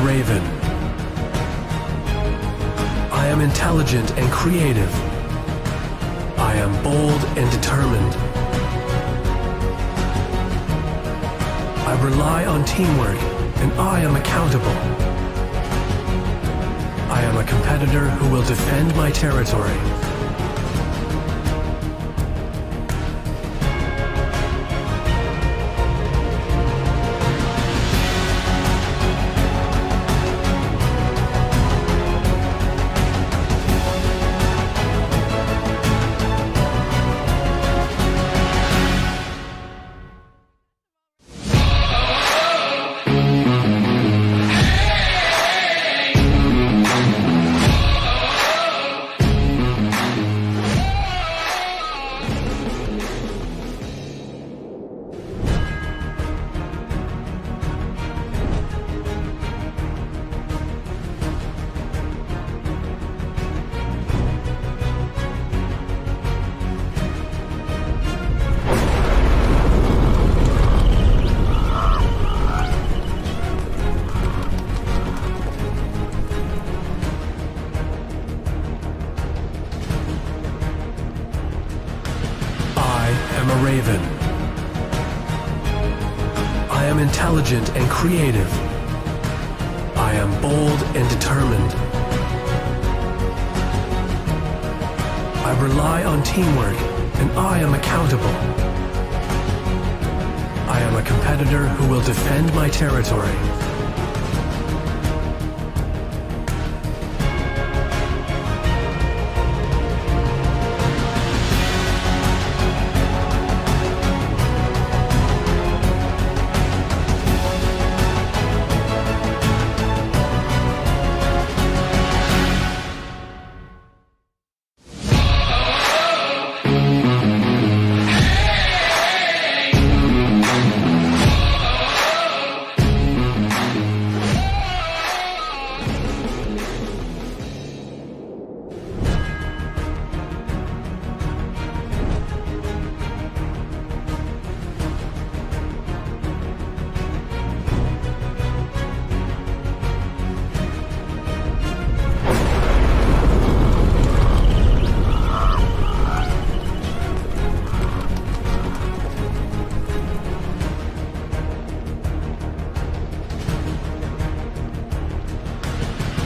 a raven. I am intelligent and creative. I am bold and determined. I rely on teamwork, and I am accountable. I am a competitor who will defend my territory. I am a raven. I am intelligent and creative. I am bold and determined. I rely on teamwork, and I am accountable. I am a competitor who will defend my territory.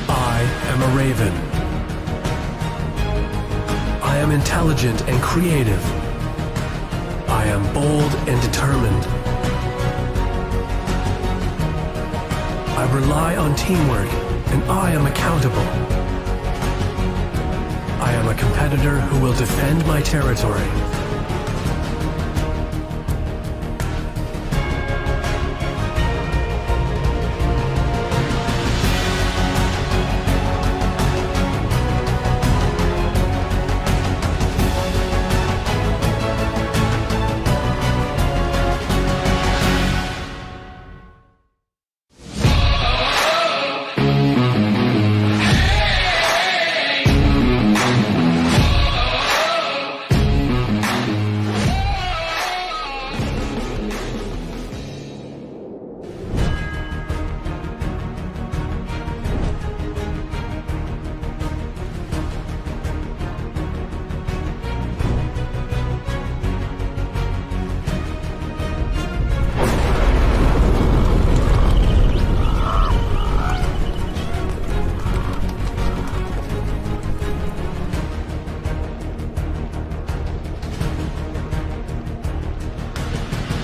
I am a raven. I am intelligent and creative. I am bold and determined. I rely on teamwork, and I am accountable. I am a competitor who will defend my territory.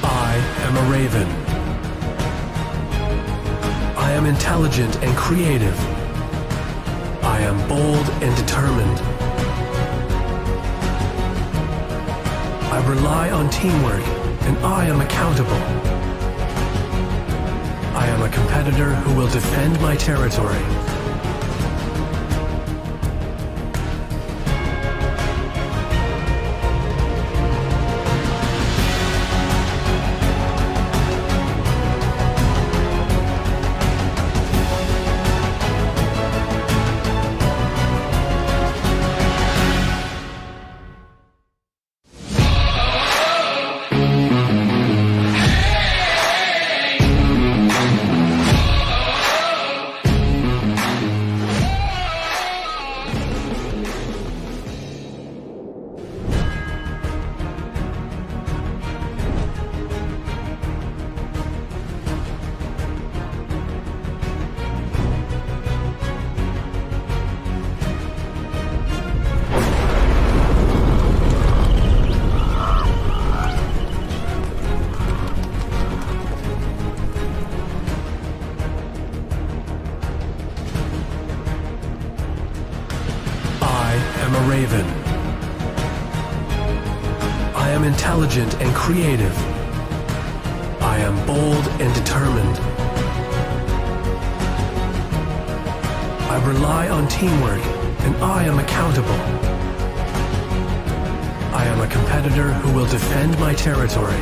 I am a raven. I am intelligent and creative. I am bold and determined. I rely on teamwork, and I am accountable. I am a competitor who will defend my territory. am intelligent and creative. I am bold and determined. I rely on teamwork, and I am accountable. I am a competitor who will defend my territory.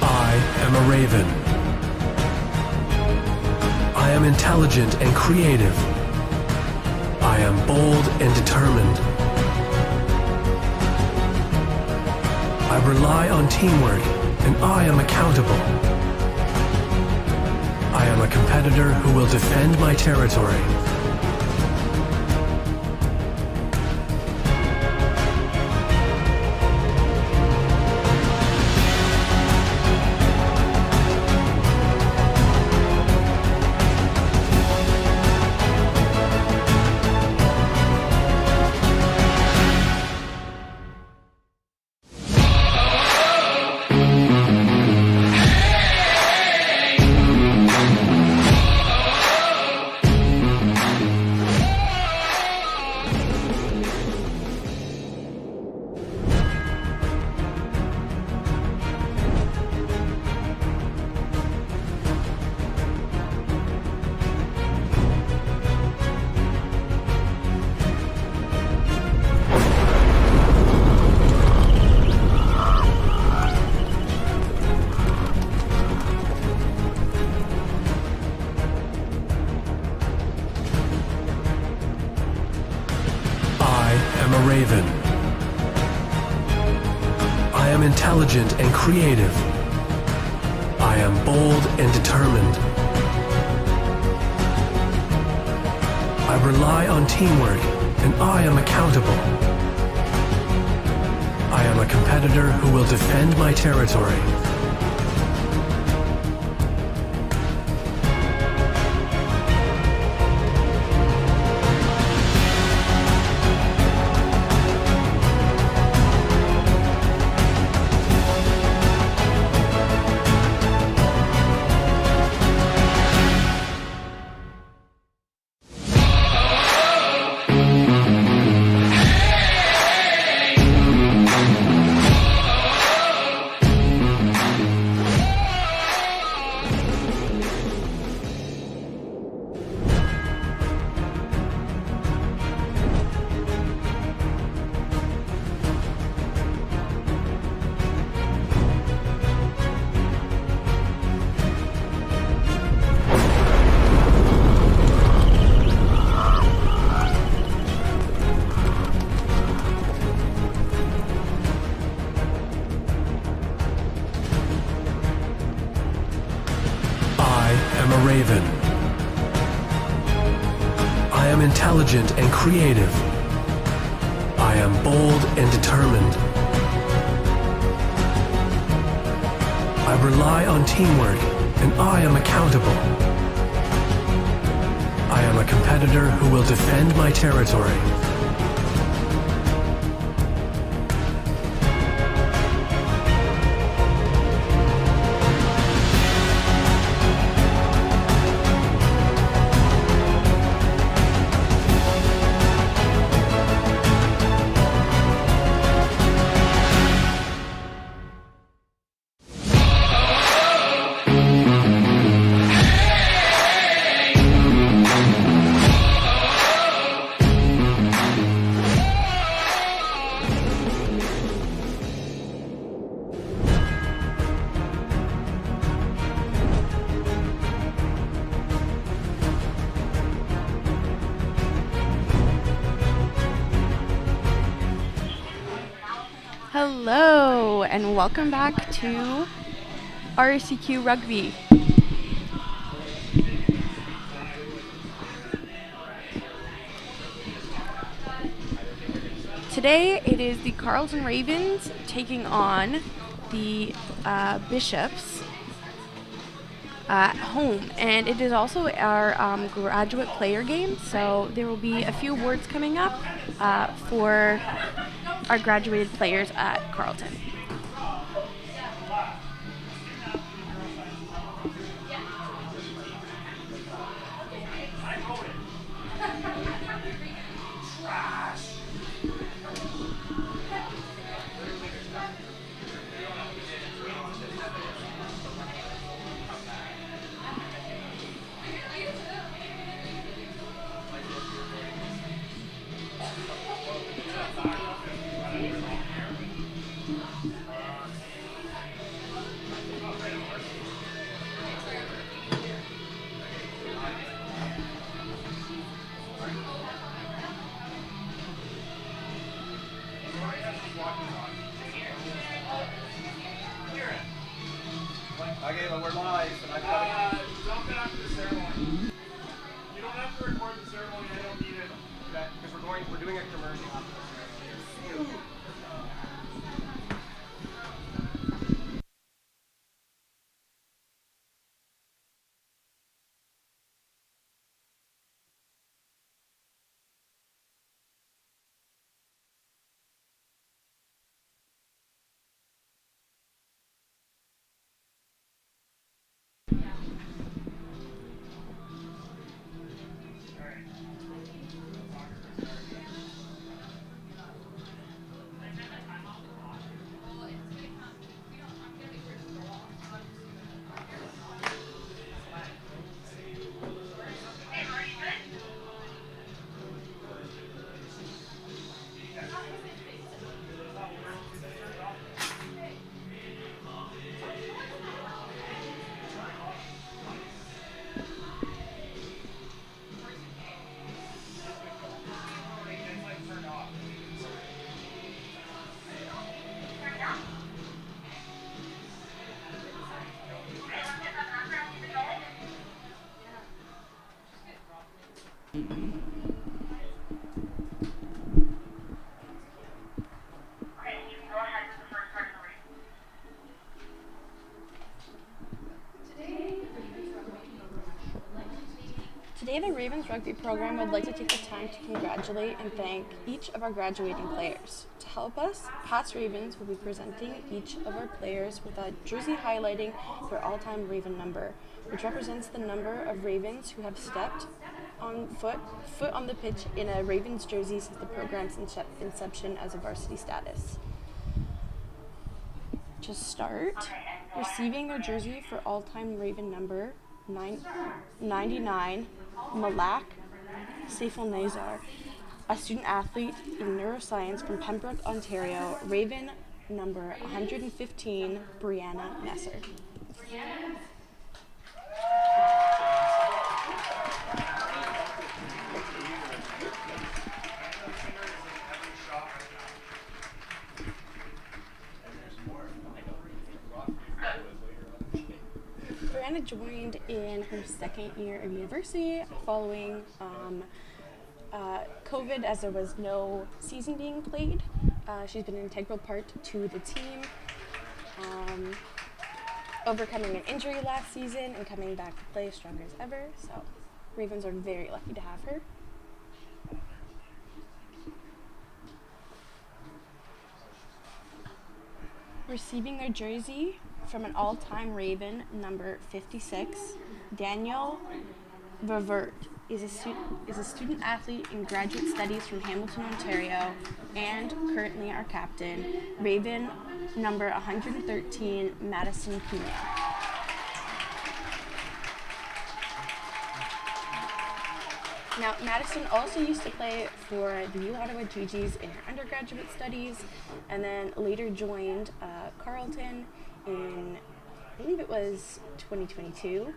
I am a raven. I am intelligent and creative. I am bold and determined. I rely on teamwork, and I am accountable. I am a competitor who will defend my territory. I am a raven. I am intelligent and creative. I am bold and determined. I rely on teamwork, and I am accountable. I am a competitor who will defend my territory. I am a raven. I am intelligent and creative. I am bold and determined. I rely on teamwork, and I am accountable. I am a competitor who will defend my territory. Hello, and welcome back to RSEQ Rugby. Today it is the Carleton Ravens taking on the Bishops at home, and it is also our graduate player game, so there will be a few awards coming up for our graduated players at Carleton. Okay, but we're live, and I've got to... Dump it after the ceremony. You don't have to record the ceremony, I don't need it. Okay, because we're doing a conversion after the ceremony. Today, the Ravens Rugby program would like to take the time to congratulate and thank each of our graduating players. To help us, past Ravens will be presenting each of our players with a jersey highlighting their all-time Raven number, which represents the number of Ravens who have stepped on foot on the pitch in a Ravens jersey since the program's inception as a varsity status. To start, receiving their jersey for all-time Raven number 99, Malak Saiful-Nazar, a student athlete in neuroscience from Pembroke, Ontario, Raven number 115, Brianna Messer. Brianna joined in her second year of university following COVID, as there was no season being played. She's been an integral part to the team, overcoming an injury last season and coming back to play as strong as ever. So Ravens are very lucky to have her. Receiving their jersey from an all-time Raven, number 56, Daniel Ververt is a student athlete in graduate studies from Hamilton, Ontario, and currently our captain, Raven number 113, Madison Cunha. Now, Madison also used to play for the U Ottawa GGs in her undergraduate studies, and then later joined Carleton in, I believe it was 2022,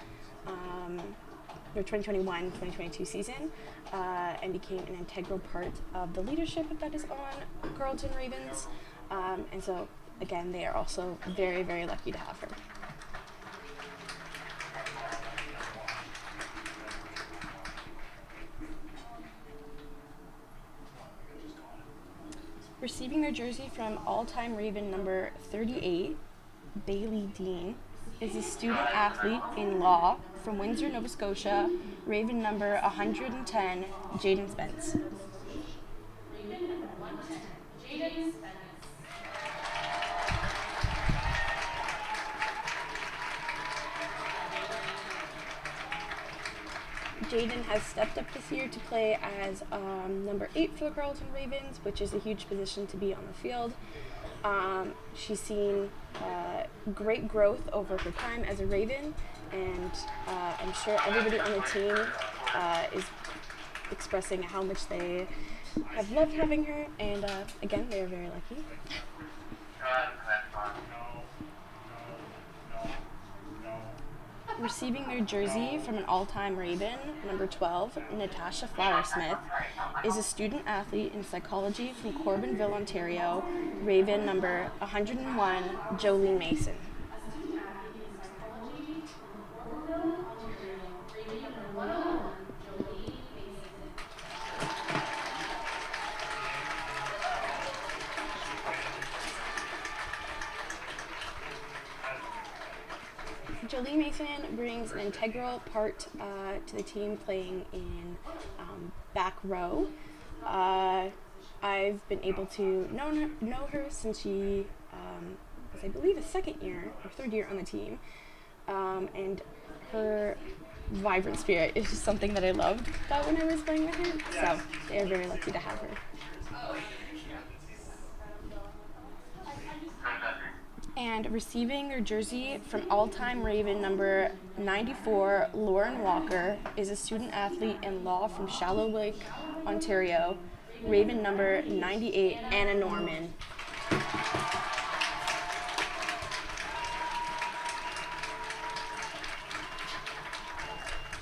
or 2021-2022 season, and became an integral part of the leadership that is on Carleton Ravens. And so, again, they are also very, very lucky to have her. Receiving their jersey from all-time Raven number 38, Bailey Dean, is a student athlete in law from Windsor, Nova Scotia, Raven number 110, Jaden Spence. Jaden has stepped up this year to play as number 8 for the Carleton Ravens, which is a huge position to be on the field. She's seen great growth over her time as a Raven, and I'm sure everybody on the team is expressing how much they have loved having her, and again, they are very lucky. Receiving their jersey from an all-time Raven, number 12, Natasha Flowersmith, is a student athlete in psychology from Corbinville, Ontario, Raven number 101, Jolene Mason. Jolene Mason brings an integral part to the team, playing in back row. I've been able to know her since she was, I believe, a second year or third year on the team, and her vibrant spirit is just something that I loved about when I was playing with her, so they are very lucky to have her. And receiving their jersey from all-time Raven number 94, Lauren Walker, is a student athlete in law from Shallow Lake, Ontario, Raven number 98, Anna Norman.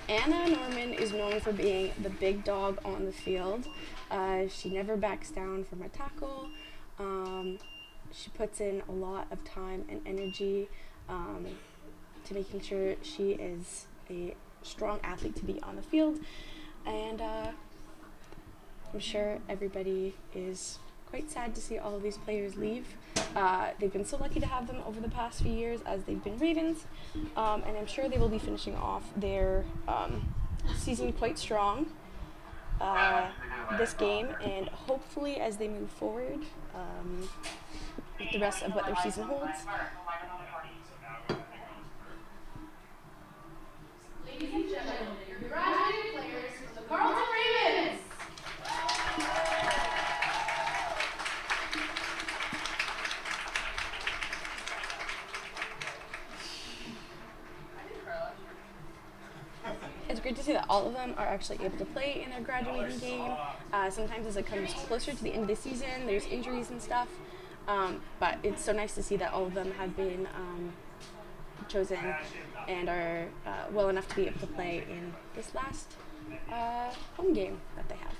Anna Norman is known for being the big dog on the field. She never backs down from a tackle. She puts in a lot of time and energy to making sure she is a strong athlete to be on the field, and I'm sure everybody is quite sad to see all of these players leave. They've been so lucky to have them over the past few years as they've been Ravens, and I'm sure they will be finishing off their season quite strong this game, and hopefully as they move forward with the rest of what their season holds. Ladies and gentlemen, your graduated players from the Carleton Ravens. It's great to see that all of them are actually able to play in their graduating game. Sometimes as it comes closer to the end of the season, there's injuries and stuff. But it's so nice to see that all of them have been chosen and are well enough to be able to play in this last home game that they have.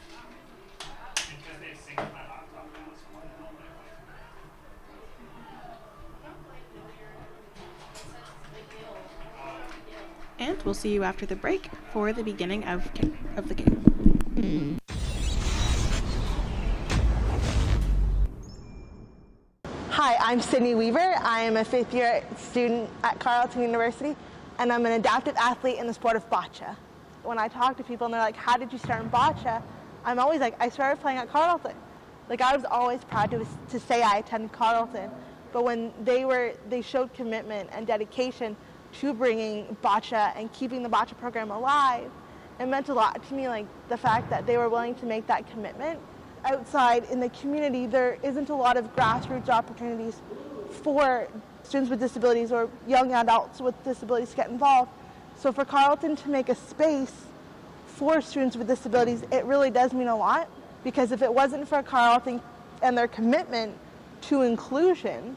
And we'll see you after the break for the beginning of the game. Hi, I'm Sydney Weaver. I am a fifth-year student at Carleton University, and I'm an adaptive athlete in the sport of bocce. When I talk to people and they're like, how did you start in bocce? I'm always like, I started playing at Carleton. Like, I was always proud to say I attended Carleton, but when they showed commitment and dedication to bringing bocce and keeping the bocce program alive, it meant a lot to me, like the fact that they were willing to make that commitment. Outside in the community, there isn't a lot of grassroots opportunities for students with disabilities or young adults with disabilities to get involved. So for Carleton to make a space for students with disabilities, it really does mean a lot, because if it wasn't for Carleton and their commitment to inclusion,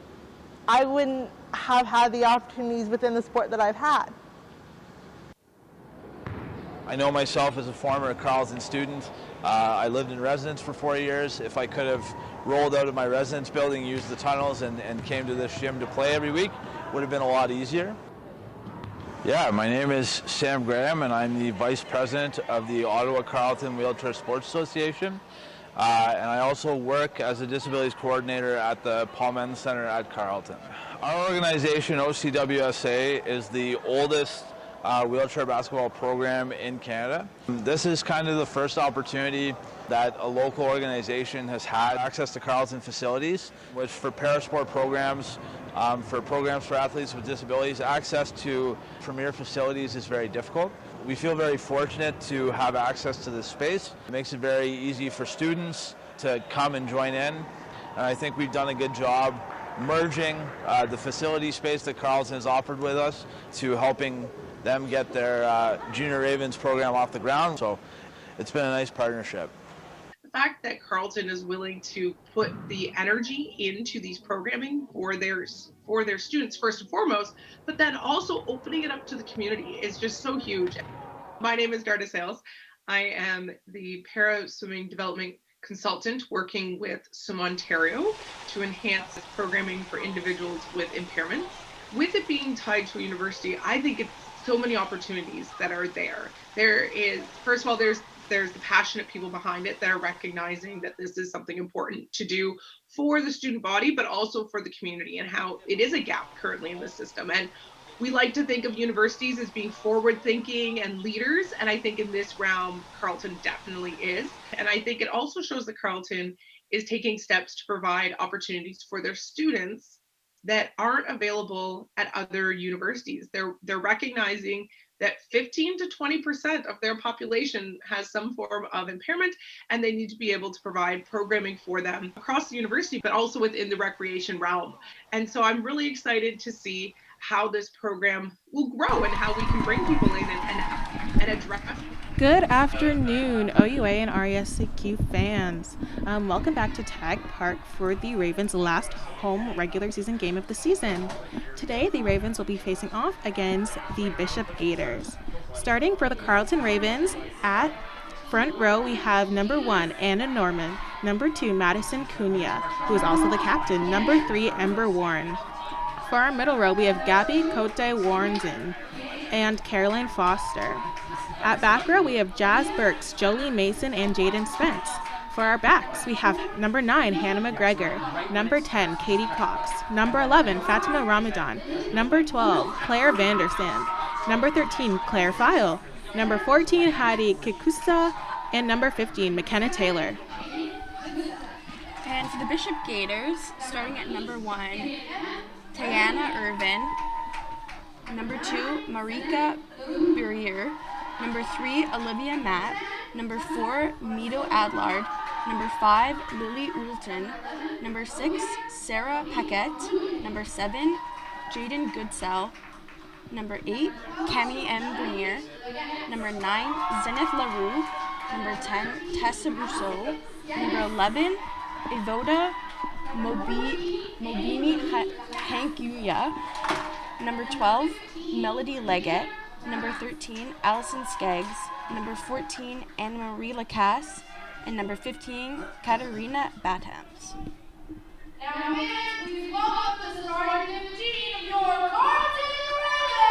I wouldn't have had the opportunities within the sport that I've had. I know myself as a former Carleton student. I lived in residence for 4 years. If I could have rolled out of my residence building, used the tunnels, and came to this gym to play every week, would have been a lot easier. Yeah, my name is Sam Graham, and I'm the Vice President of the Ottawa Carleton Wheelchair Sports Association. And I also work as a disabilities coordinator at the Paul Men's Center at Carleton. Our organization, OCWSA, is the oldest wheelchair basketball program in Canada. This is kind of the first opportunity that a local organization has had access to Carleton facilities, which for parasport programs, for programs for athletes with disabilities, access to premier facilities is very difficult. We feel very fortunate to have access to this space. It makes it very easy for students to come and join in, and I think we've done a good job merging the facility space that Carleton has offered with us to helping them get their Junior Ravens program off the ground. So it's been a nice partnership. The fact that Carleton is willing to put the energy into these programming for their students first and foremost, but then also opening it up to the community is just so huge. My name is Darda Sales. I am the para swimming development consultant working with Swim Ontario to enhance programming for individuals with impairments. With it being tied to a university, I think it's so many opportunities that are there. There is, first of all, there's the passionate people behind it that are recognizing that this is something important to do for the student body, but also for the community, and how it is a gap currently in the system. And we like to think of universities as being forward thinking and leaders, and I think in this realm, Carleton definitely is. And I think it also shows that Carleton is taking steps to provide opportunities for their students that aren't available at other universities. They're recognizing that 15 to 20% of their population has some form of impairment, and they need to be able to provide programming for them across the university, but also within the recreation realm. And so I'm really excited to see how this program will grow and how we can bring people in and address. Good afternoon, OUA and RSEQ fans. Welcome back to TAAG Park for the Ravens' last home regular season game of the season. Today, the Ravens will be facing off against the Bishop Gaiters. Starting for the Carleton Ravens, at front row we have number 1, Anna Norman, number 2, Madison Cunha, who is also the captain, number 3, Ember Warren. For our middle row, we have Gabby Cote-Warrenson and Caroline Foster. At back row, we have Jazz Burks, Jolie Mason, and Jaden Spence. For our backs, we have number 9, Hannah McGregor, number 10, Katie Cox, number 11, Fatima Ramadan, number 12, Claire Vandersand, number 13, Claire File, number 14, Hadi Kikusa, and number 15, McKenna Taylor. And for the Bishop Gaiters, starting at number 1, Tiana Irvin, number 2, Marika Burier, number 3, Olivia Matt, number 4, Mito Adlard, number 5, Lily Oulton, number 6, Sarah Paquette, number 7, Jaden Goodsell, number 8, Cami M. Grenier, number 9, Zenith LaRue, number 10, Tessa Brousseau, number 11, Evoda Mobini Hankuya, number 12, Melody Leggett, number 13, Allison Skeggs, number 14, Anne-Marie Lacasse, and number 15, Katarina Bathams. Now, fans, please welcome the starting 15 of your Carleton Ravens!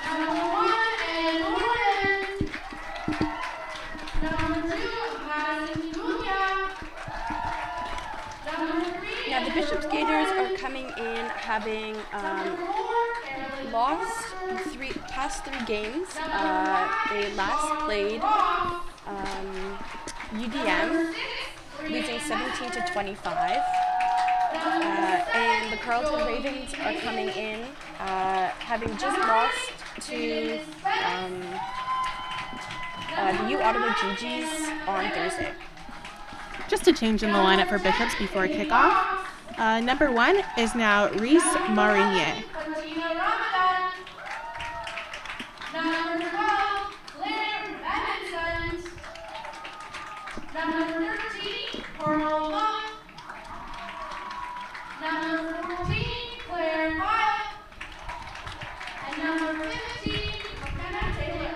Number 1, Anne Norman. Number 2, Madison Cunha. Number 3, Now, the Bishop's Gators are coming in having lost past three games. They last played UDM, losing 17 to 25. And the Carleton Ravens are coming in having just lost to the U Ottawa GGs on Thursday. Just a change in the lineup for Bishops before kickoff. Number 1 is now Reese Marinier. Number 12, Claire Evanson. Number 13, Coral Long. Number 14, Claire Violet. And number 15, McKenna Taylor.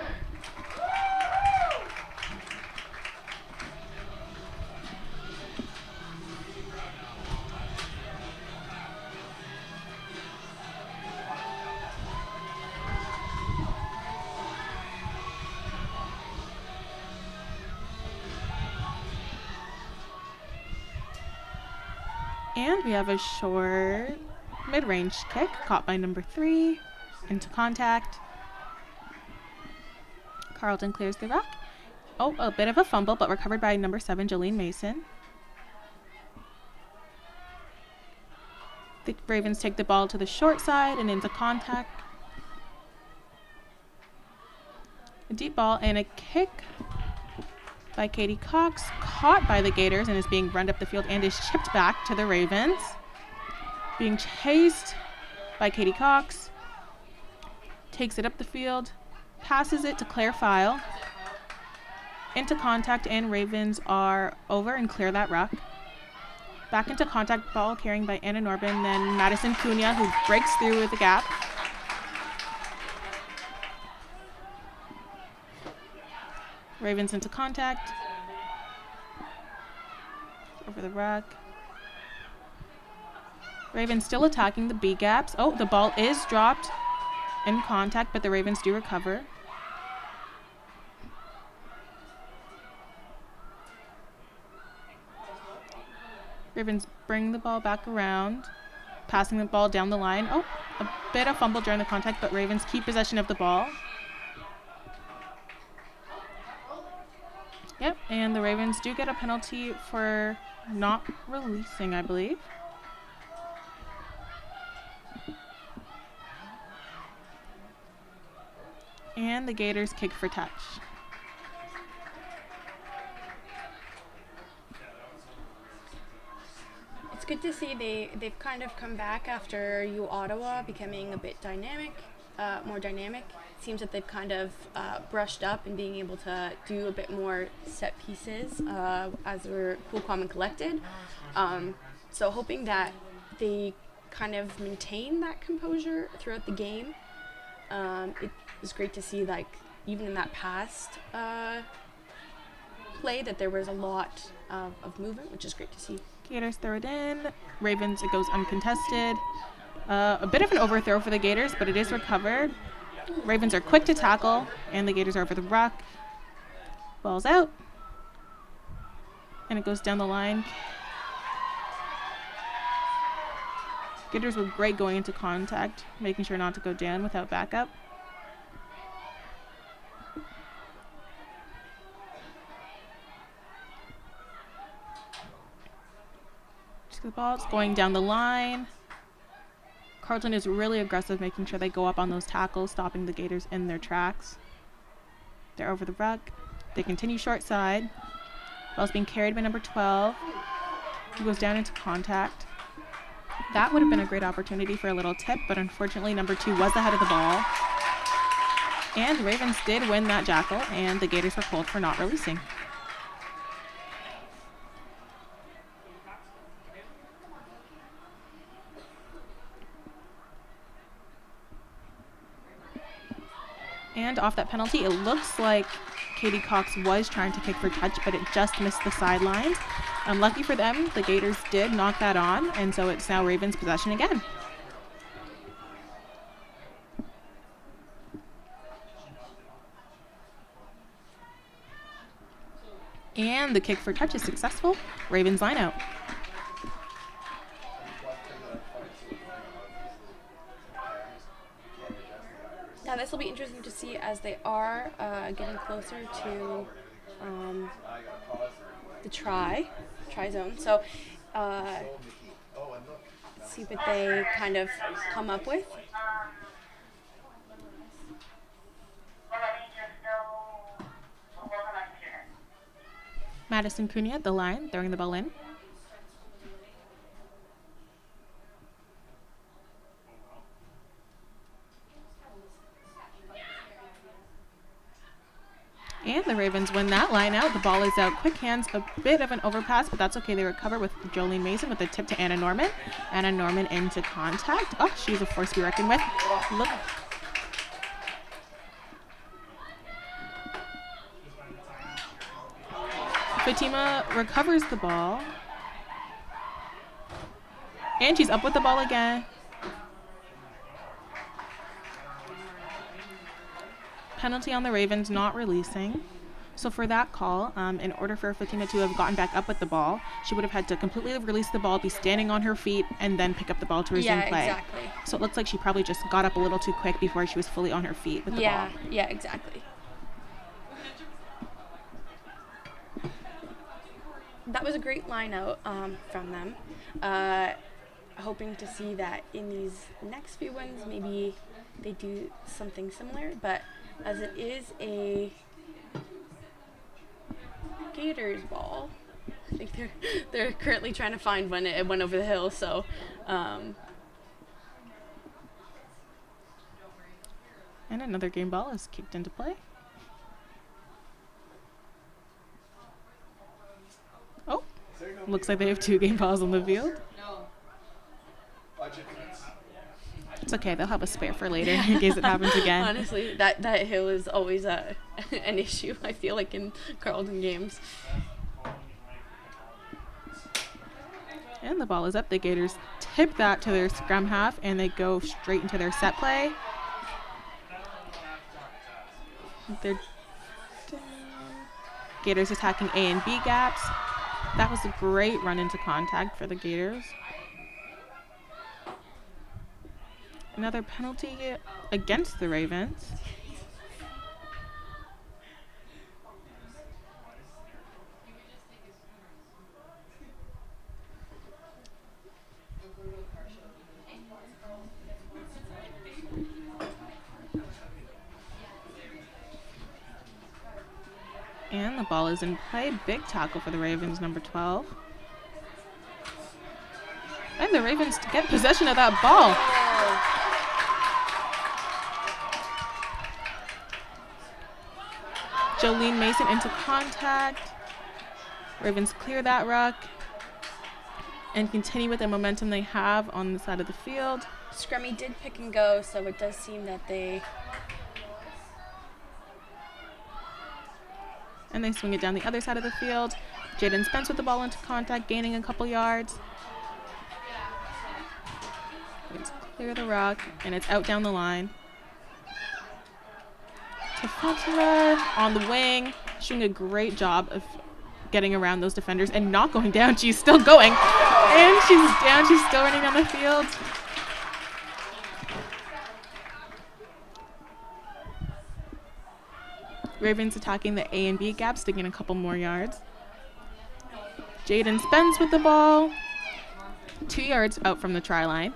And we have a short mid-range kick caught by number 3 into contact. Carleton clears the ruck. Oh, a bit of a fumble, but recovered by number 7, Jolene Mason. The Ravens take the ball to the short side and into contact. A deep ball and a kick by Katie Cox, caught by the Gaiters and is being run up the field and is chipped back to the Ravens. Being chased by Katie Cox. Takes it up the field, passes it to Claire File. Into contact, and Ravens are over and clear that ruck. Back into contact, ball carrying by Anna Norbin, then Madison Cunha, who breaks through with the gap. Ravens into contact. Over the ruck. Ravens still attacking the B gaps. Oh, the ball is dropped in contact, but the Ravens do recover. Ravens bring the ball back around, passing the ball down the line. Oh, a bit of fumble during the contact, but Ravens keep possession of the ball. Yep, and the Ravens do get a penalty for not releasing, I believe. And the Gaiters kick for touch. It's good to see they've kind of come back after Ottawa becoming a bit dynamic, more dynamic. It seems that they've kind of brushed up and being able to do a bit more set pieces as we're cool, calm, and collected. So hoping that they kind of maintain that composure throughout the game. It was great to see, like, even in that past play, that there was a lot of movement, which is great to see. Gaiters throw it in. Ravens, it goes uncontested. A bit of an overthrow for the Gaiters, but it is recovered. Ravens are quick to tackle, and the Gaiters are over the ruck. Ball's out. And it goes down the line. Gaiters were great going into contact, making sure not to go down without backup. The ball's going down the line. Carleton is really aggressive, making sure they go up on those tackles, stopping the Gaiters in their tracks. They're over the ruck. They continue short side. Ball's being carried by number 12. He goes down into contact. That would have been a great opportunity for a little tip, but unfortunately number 2 was ahead of the ball. And the Ravens did win that jackal, and the Gaiters were called for not releasing. And off that penalty, it looks like Katie Cox was trying to kick for touch, but it just missed the sidelines. Lucky for them, the Gaiters did knock that on, and so it's now Ravens' possession again. And the kick for touch is successful. Ravens line out. Yeah, this will be interesting to see as they are getting closer to the try zone. So let's see what they kind of come up with. Madison Cunha at the line, throwing the ball in. And the Ravens win that line out. The ball is out. Quick hands, a bit of an overpass, but that's okay. They recover with Jolene Mason with a tip to Anna Norman. Anna Norman into contact. Oh, she's a force to be reckoned with. Look. Fatima recovers the ball. And she's up with the ball again. Penalty on the Ravens not releasing. So for that call, in order for Fatima to have gotten back up with the ball, she would have had to completely release the ball, be standing on her feet, and then pick up the ball to resume play. Yeah, exactly. So it looks like she probably just got up a little too quick before she was fully on her feet with the ball. Yeah, exactly. That was a great line out from them. Hoping to see that in these next few ones, maybe they do something similar. But as it is a Gaiters ball, I think they're currently trying to find when it went over the hill. So. And another game ball is kicked into play. Oh, looks like they have 2 game balls on the field. It's okay, they'll have a spare for later in case it happens again. Honestly, that hill is always an issue, I feel like, in Carleton games. And the ball is up. The Gators tip that to their scrum half, and they go straight into their set play. They're Gators attacking A and B gaps. That was a great run into contact for the Gators. Another penalty against the Ravens. And the ball is in play. Big tackle for the Ravens, number 12. And the Ravens get possession of that ball. Jolene Mason into contact. Ravens clear that ruck and continue with the momentum they have on the side of the field. Scrummy did pick and go, so it does seem that they... And they swing it down the other side of the field. Jaden Spence with the ball into contact, gaining a couple yards. Let's clear the ruck, and it's out down the line. To Fatima on the wing, she's doing a great job of getting around those defenders and not going down. She's still going, and she's down. She's still running down the field. Ravens attacking the A and B gaps to gain a couple more yards. Jaden Spence with the ball. 2 yards out from the try line.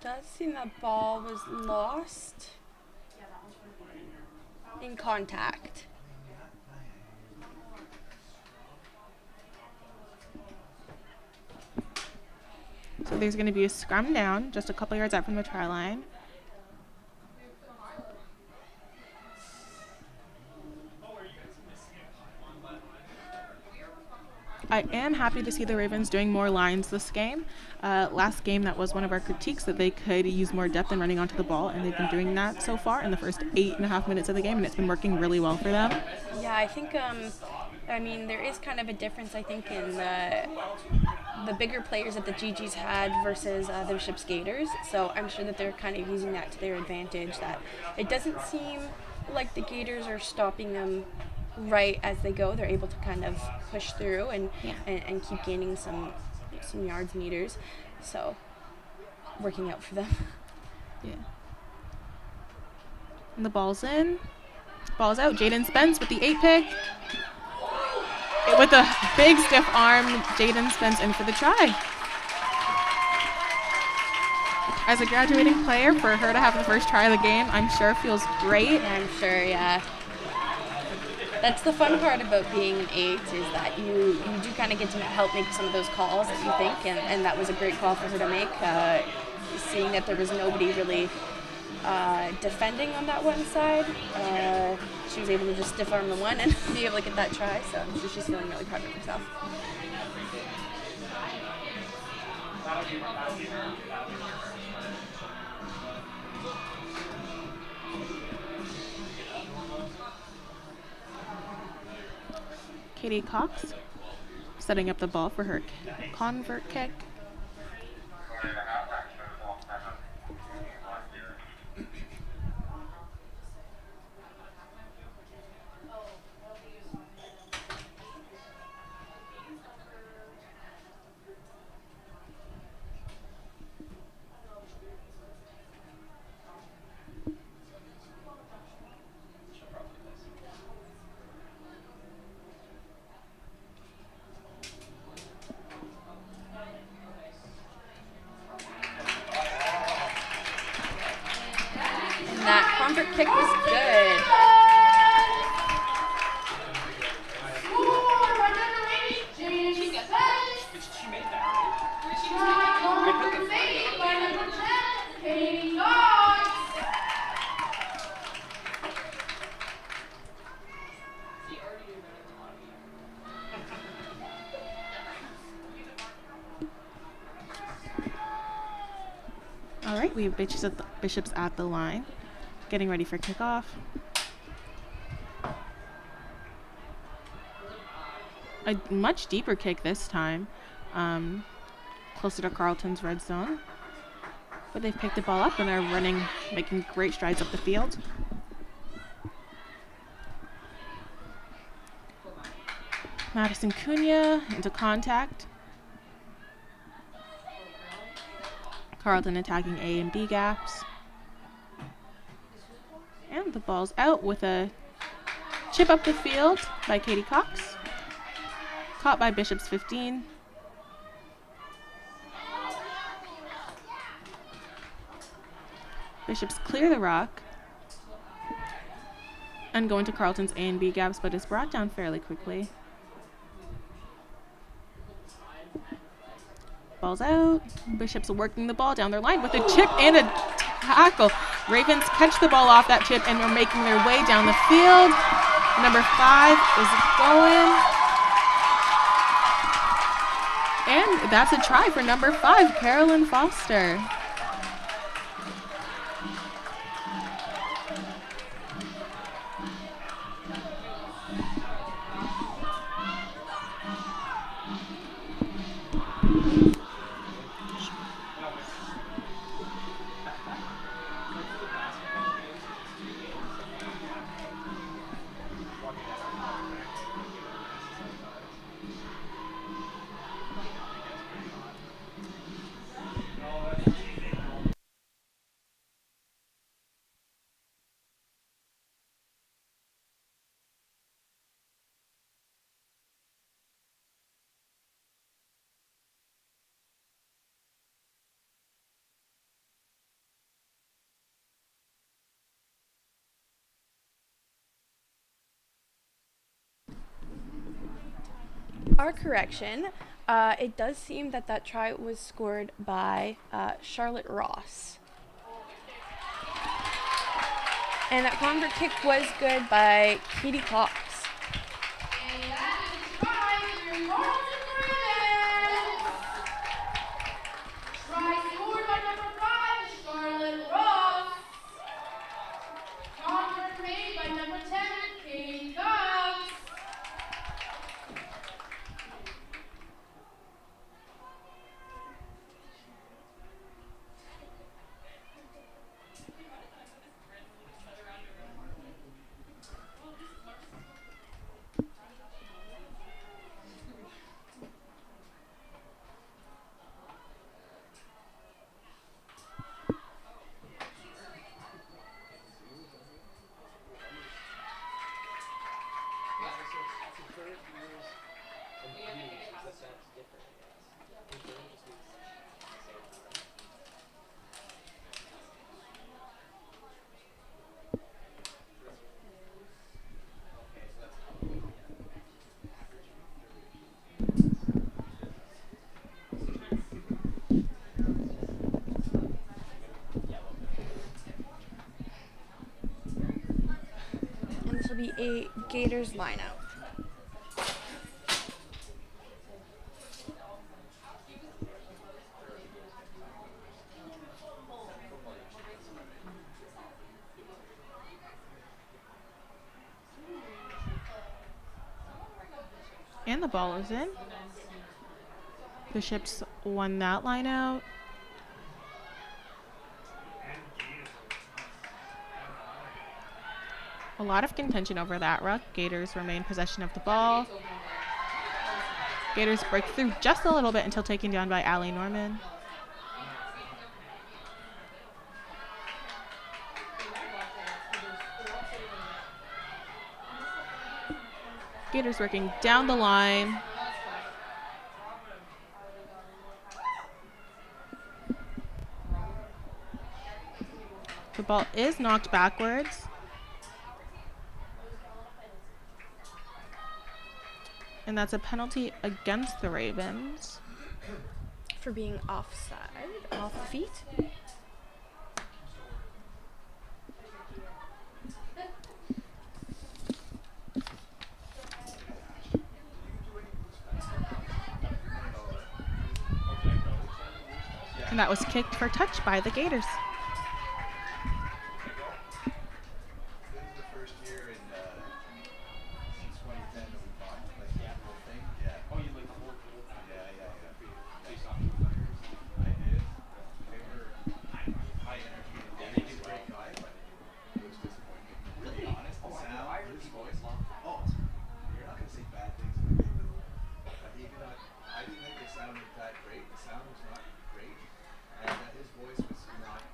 Does seem that ball was lost in contact. So there's going to be a scrum down just a couple yards out from the try line. I am happy to see the Ravens doing more lines this game. Last game, that was one of our critiques, that they could use more depth in running onto the ball, and they've been doing that so far in the first 8.5 minutes of the game, and it's been working really well for them. Yeah, I think, I mean, there is kind of a difference, I think, in the bigger players that the GGs had versus the Bishop's Gaiters. So I'm sure that they're kind of using that to their advantage, that it doesn't seem like the Gaiters are stopping them right as they go. They're able to kind of push through and keep gaining some yards, meters. So working out for them. Yeah. And the ball's in. Ball's out. Jaden Spence with the 8-pick. With a big stiff arm, Jaden Spence in for the try. As a graduating player, for her to have the first try of the game, I'm sure feels great. I'm sure, yeah. That's the fun part about being an 8, is that you do kind of get to help make some of those calls that you think, and that was a great call for her to make, seeing that there was nobody really defending on that one side. She was able to just stiff arm the one and be able to get that try, so I'm sure she's feeling really proud of herself. Katie Cox setting up the ball for her convert kick. convert kick was good. Score by number 8, James Spence. She made that, right? Try made by number 10, Katie Cox. All right, we have Bishops at the line, getting ready for kickoff. A much deeper kick this time, closer to Carleton's red zone. But they've picked the ball up and are running, making great strides up the field. Madison Cunha into contact. Carleton attacking A and B gaps. And the ball's out with a chip up the field by Katie Cox. Caught by Bishop's 15. Bishops clear the rock and go into Carleton's A and B gaps, but is brought down fairly quickly. Ball's out. Bishops working the ball down their line with a chip and a tackle. Ravens catch the ball off that chip and are making their way down the field. Number 5 is going. And that's a try for number 5, Carolyn Foster. Our correction, it does seem that that try was scored by Charlotte Ross. And that convert kick was good by Katie Cox. And that is a try for Carleton Ravens. Try scored by number 5, Charlotte Ross. Convert made by number 10, Katie Cox. And this will be a Gaiters lineup. And the ball is in. Bishops won that line out. A lot of contention over that ruck. Gators remain possession of the ball. Gators break through just a little bit until taken down by Allie Norman. Gators working down the line. The ball is knocked backwards. And that's a penalty against the Ravens. For being offside, off the feet. And that was kicked for touch by the Gators.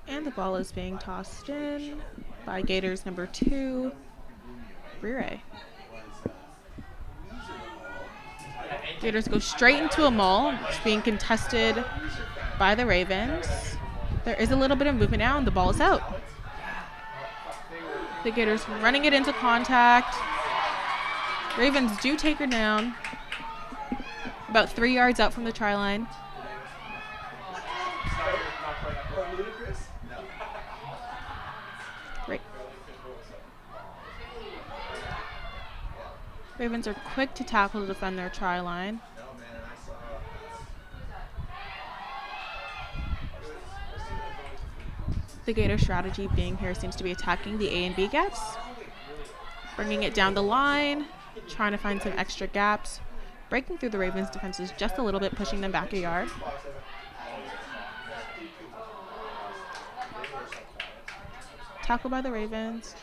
And the ball is being tossed in by Gators number 2, Rire. Gators go straight into a maul. It's being contested by the Ravens. There is a little bit of movement now, and the ball is out. The Gators running it into contact. Ravens do take her down. About 3 yards out from the try line. Great. Ravens are quick to tackle to defend their try line. The Gator strategy being here seems to be attacking the A and B gaps, bringing it down the line, trying to find some extra gaps, breaking through the Ravens' defenses just a little bit, pushing them back a yard. Tackle by the Ravens.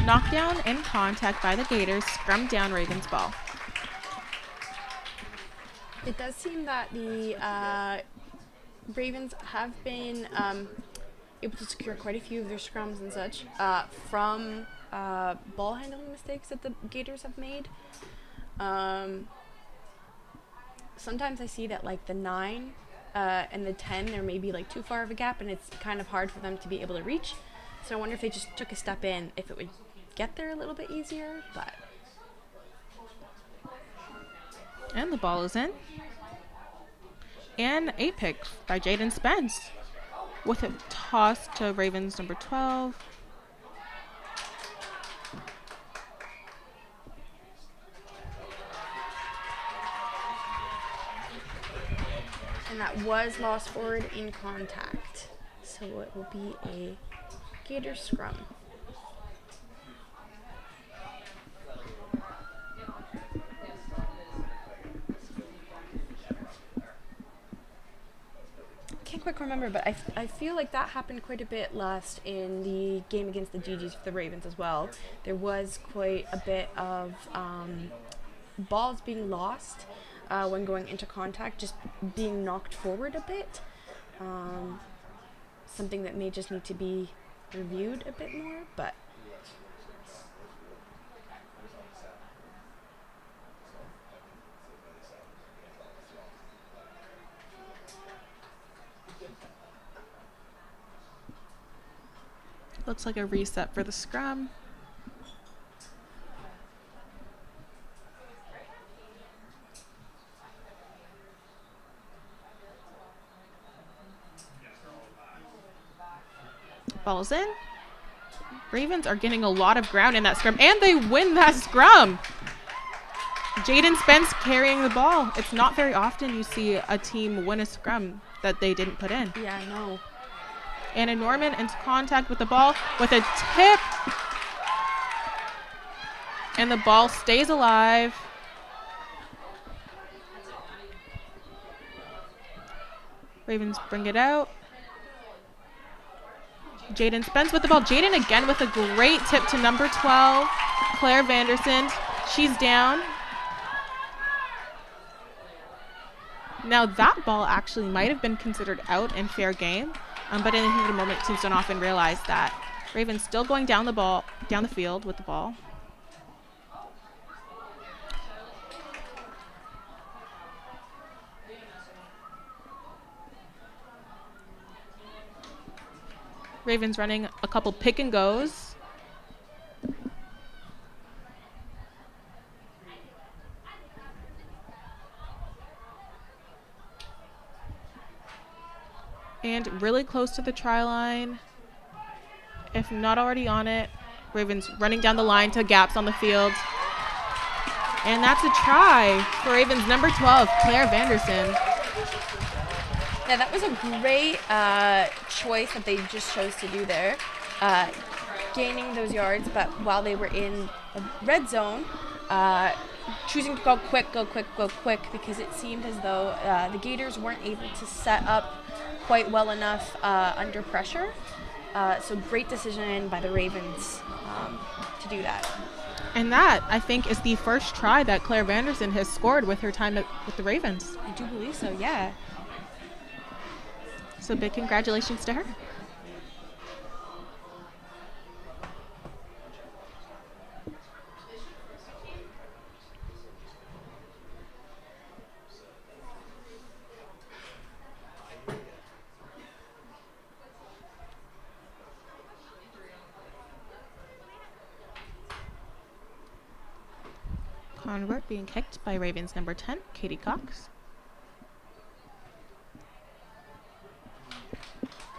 Knockdown in contact by the Gators, scrum down Ravens ball. It does seem that the Ravens have been able to secure quite a few of their scrums and such from ball handling mistakes that the Gators have made. Sometimes I see that like the 9 and the 10, there may be like too far of a gap, and it's kind of hard for them to be able to reach. So I wonder if they just took a step in, if it would get there a little bit easier. But and the ball is in. And a pick by Jaden Spence with a toss to Ravens number 12. and that was lost forward in contact. So it will be a Gator scrum. Can't quite remember, but I feel like that happened quite a bit last in the game against the GGs for the Ravens as well. There was quite a bit of balls being lost when going into contact, just being knocked forward a bit. Something that may just need to be reviewed a bit more, but looks like a reset for the scrum. Ball's in. Ravens are getting a lot of ground in that scrum, and they win that scrum. Jaden Spence carrying the ball. It's not very often you see a team win a scrum that they didn't put in. yeah, I know. Anna Norman into contact with the ball with a tip. And the ball stays alive. Ravens bring it out. Jaden Spence with the ball. Jaden again with a great tip to number 12, Claire Vanderson. She's down. Now that ball actually might have been considered out and fair game, but in the heat of the moment, teams don't often realize that. Ravens still going down the field with the ball. Ravens running a couple pick and goes. And really close to the try line. If not already on it, Ravens running down the line to gaps on the field. And that's a try for Ravens number 12, Claire Vanderson. Yeah, that was a great choice that they just chose to do there, gaining those yards, but while they were in the red zone, choosing to go quick, because it seemed as though the Gators weren't able to set up quite well enough under pressure. So great decision by the Ravens to do that. And that, I think, is the first try that Claire Vanderson has scored with her time with the Ravens. I do believe so, yeah. So big congratulations to her. Convert being kicked by Ravens number 10, Katie Cox.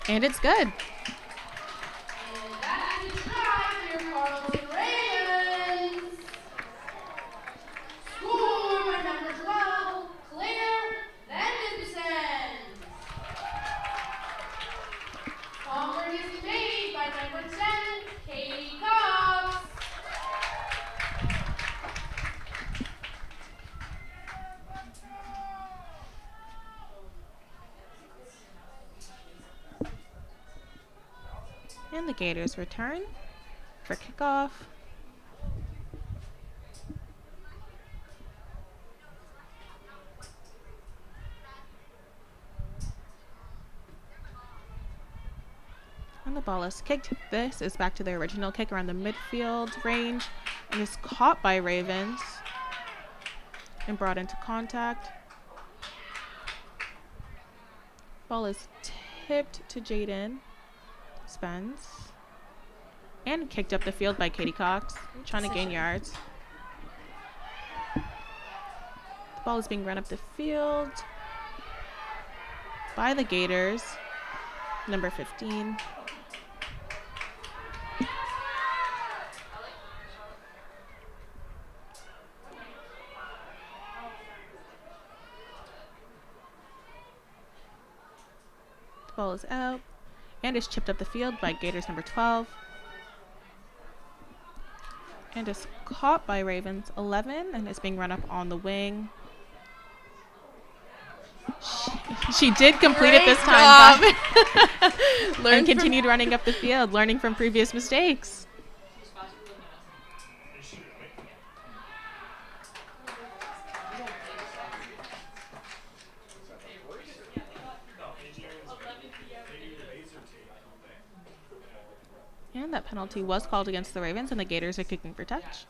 And it's good. And that is a try for your Carleton Ravens. Score by number 12, Claire Vanderson. Convert is made by number 10, Katie Cox. And the Gators return for kickoff. And the ball is kicked. This is back to their original kick around the midfield range and is caught by Ravens and brought into contact. Ball is tipped to Jaden Spence and kicked up the field by Katie Cox, trying to gain yards. The ball is being run up the field by the Gators, number 15. The ball is out and is chipped up the field by Gators number 12. And is caught by Ravens 11 and is being run up on the wing. She did complete it this time. And continued running up the field, learning from previous mistakes. And that penalty was called against the Ravens, and the Gators are kicking for touch.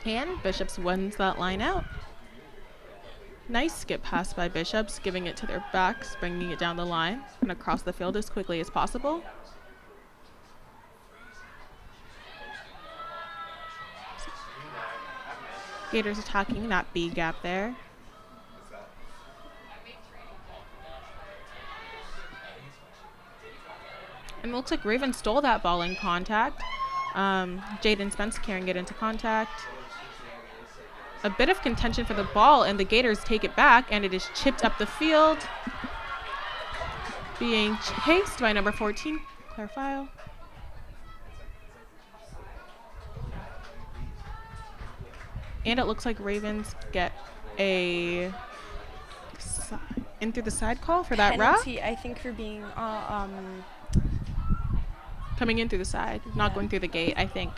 And Bishops wins that line out. Nice skip pass by Bishops, giving it to their backs, bringing it down the line and across the field as quickly as possible. Gators attacking that B gap there. And it looks like Raven stole that ball in contact. Jaden Spence carrying it into contact. A bit of contention for the ball, and the Gators take it back, and it is chipped up the field. Being chased by number 14, Claire File. And it looks like Ravens get a side. in through the side call for that route. Penalty, I think, for being Coming in through the side, not going through the gate, I think.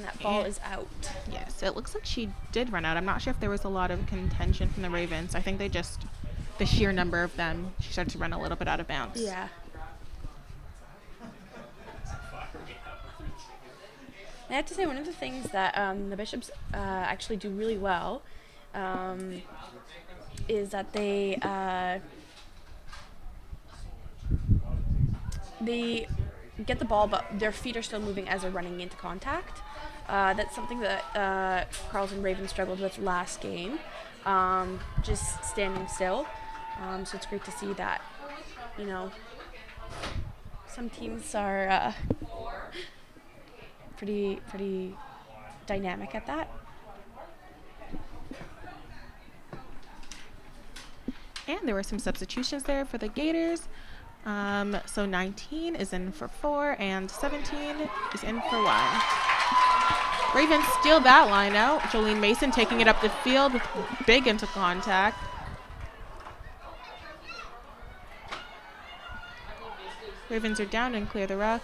and that ball is out. Yes, it looks like she did run out. I'm not sure if there was a lot of contention from the Ravens. I think they just, the sheer number of them, she started to run a little bit out of bounds. Yeah. I have to say, one of the things that the Bishops actually do really well is that they get the ball, but their feet are still moving as they're running into contact. That's something that Carleton Ravens struggled with last game, just standing still. So it's great to see that, you know, some teams are pretty dynamic at that. And there were some substitutions there for the Gaiters. So 19 is in for 4 and 17 is in for 1. Ravens steal that line out. Jolene Mason taking it up the field with big into contact. Ravens are down and clear the ruck.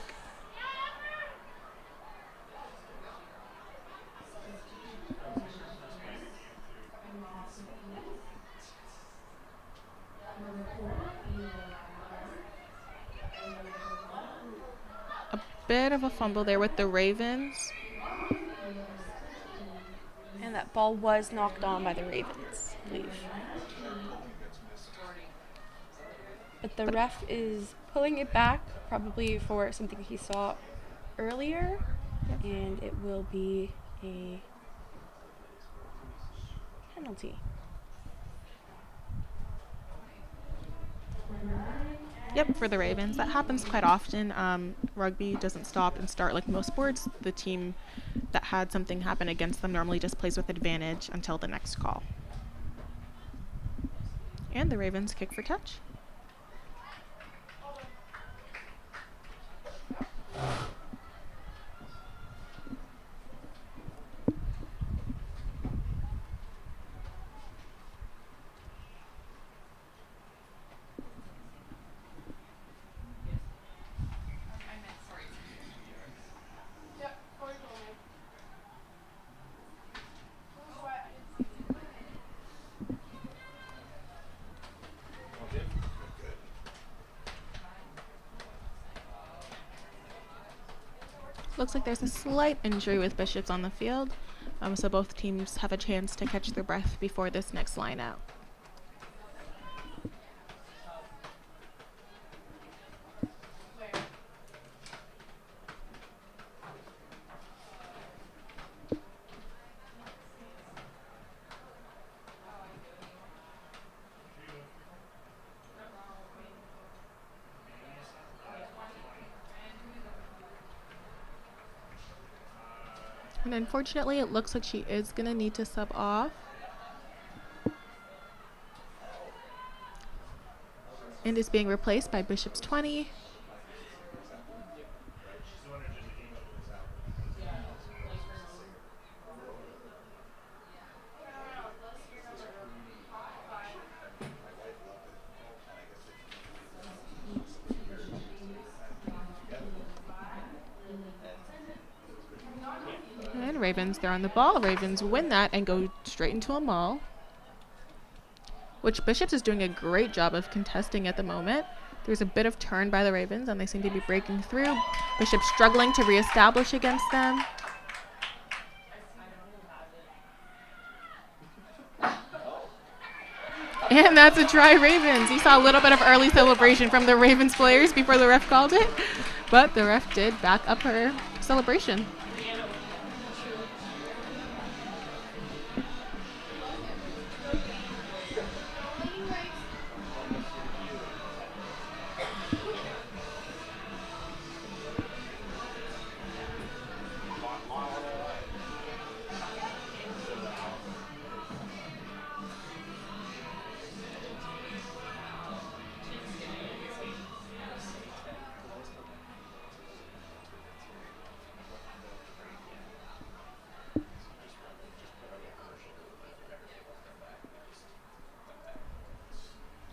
Bit of a fumble there with the Ravens. And that ball was knocked on by the Ravens, I believe. But the ref is pulling it back, probably for something he saw earlier. Yep. And it will be a penalty. Yep, for the Ravens. That happens quite often. Rugby doesn't stop and start like most sports. The team that had something happen against them normally just plays with advantage until the next call. And the Ravens kick for touch. Looks like there's a slight injury with Bishops on the field, so both teams have a chance to catch their breath before this next line out. And unfortunately, it looks like she is going to need to sub off. And is being replaced by Bishop's 20. Ravens, they're on the ball. Ravens win that and go straight into a maul, which Bishops is doing a great job of contesting at the moment. There's a bit of turn by the Ravens and they seem to be breaking through. Bishops struggling to reestablish against them. And that's a try, Ravens. You saw a little bit of early celebration from the Ravens players before the ref called it, but the ref did back up her celebration.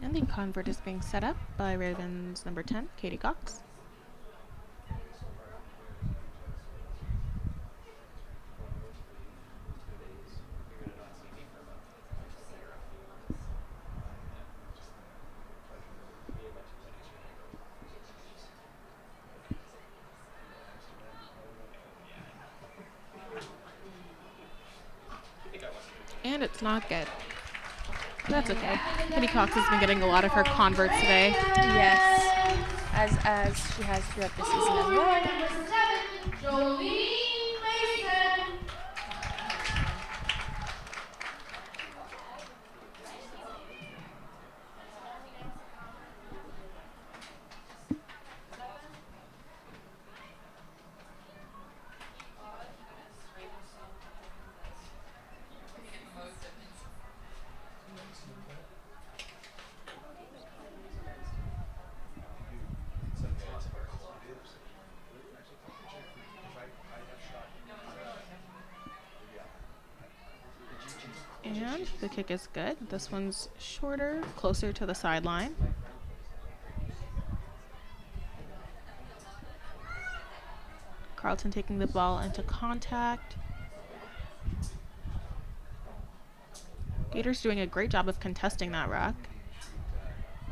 And the convert is being set up by Ravens number 10, Katie Cox. And it's not good. That's okay. Katie Cox has been getting a lot of her converts today. Yes, as she has throughout the season as well. Number 7, Jolene Mason. And the kick is good. This one's shorter, closer to the sideline. Carleton taking the ball into contact. Gaiters doing a great job of contesting that ruck.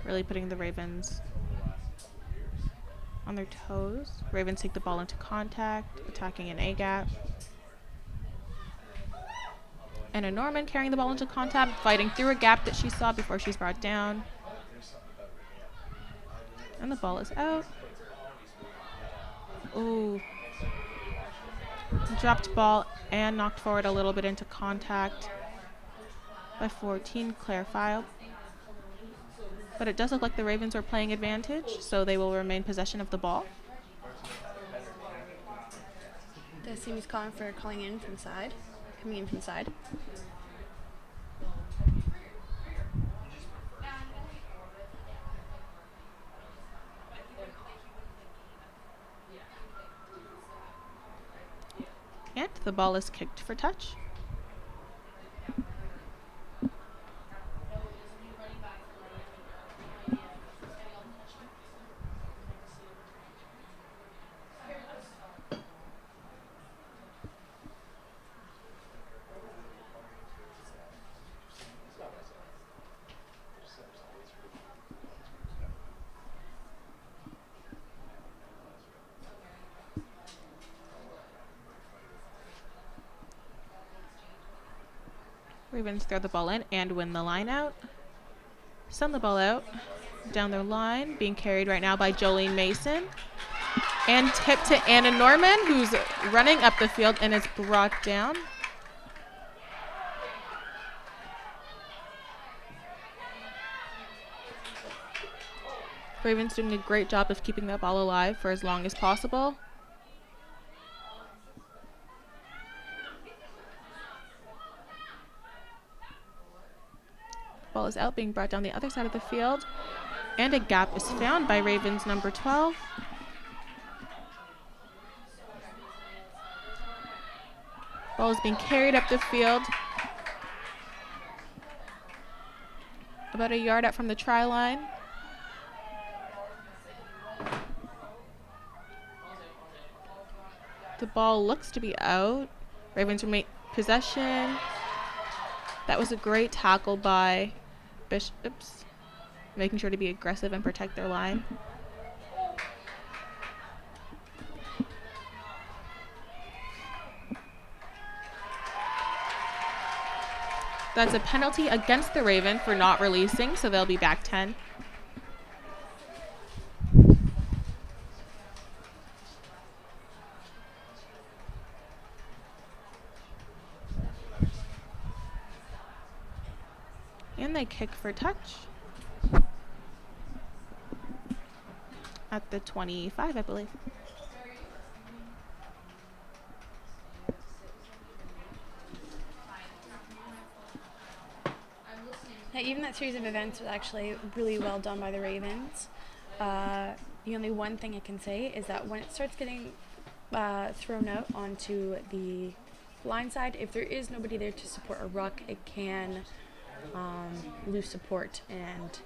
Really putting the Ravens on their toes. Ravens take the ball into contact, attacking an A gap. Anna Norman carrying the ball into contact, fighting through a gap that she saw before she's brought down. And the ball is out. Ooh. Dropped ball and knocked forward a little bit into contact by 14, Claire File. But it does look like the Ravens are playing advantage, so they will remain possession of the ball. The team is calling for coming in from side. And the ball is kicked for touch. Ravens throw the ball in and win the line out. Send the ball out down their line, being carried right now by Jolene Mason. And tipped to Anna Norman, who's running up the field and is brought down. Ravens doing a great job of keeping that ball alive for as long as possible. Ball is out, being brought down the other side of the field. And a gap is found by Ravens number 12. Ball is being carried up the field. About a yard out from the try line. The ball looks to be out. Ravens remain possession. That was a great tackle by Bishops, making sure to be aggressive and protect their line. That's a penalty against the Raven for not releasing, so they'll be back 10. And they kick for touch at the 25, I believe. Now, even that series of events was actually really well done by the Ravens. The only one thing I can say is that when it starts getting thrown out onto the line side, if there is nobody there to support a ruck, it can lose support and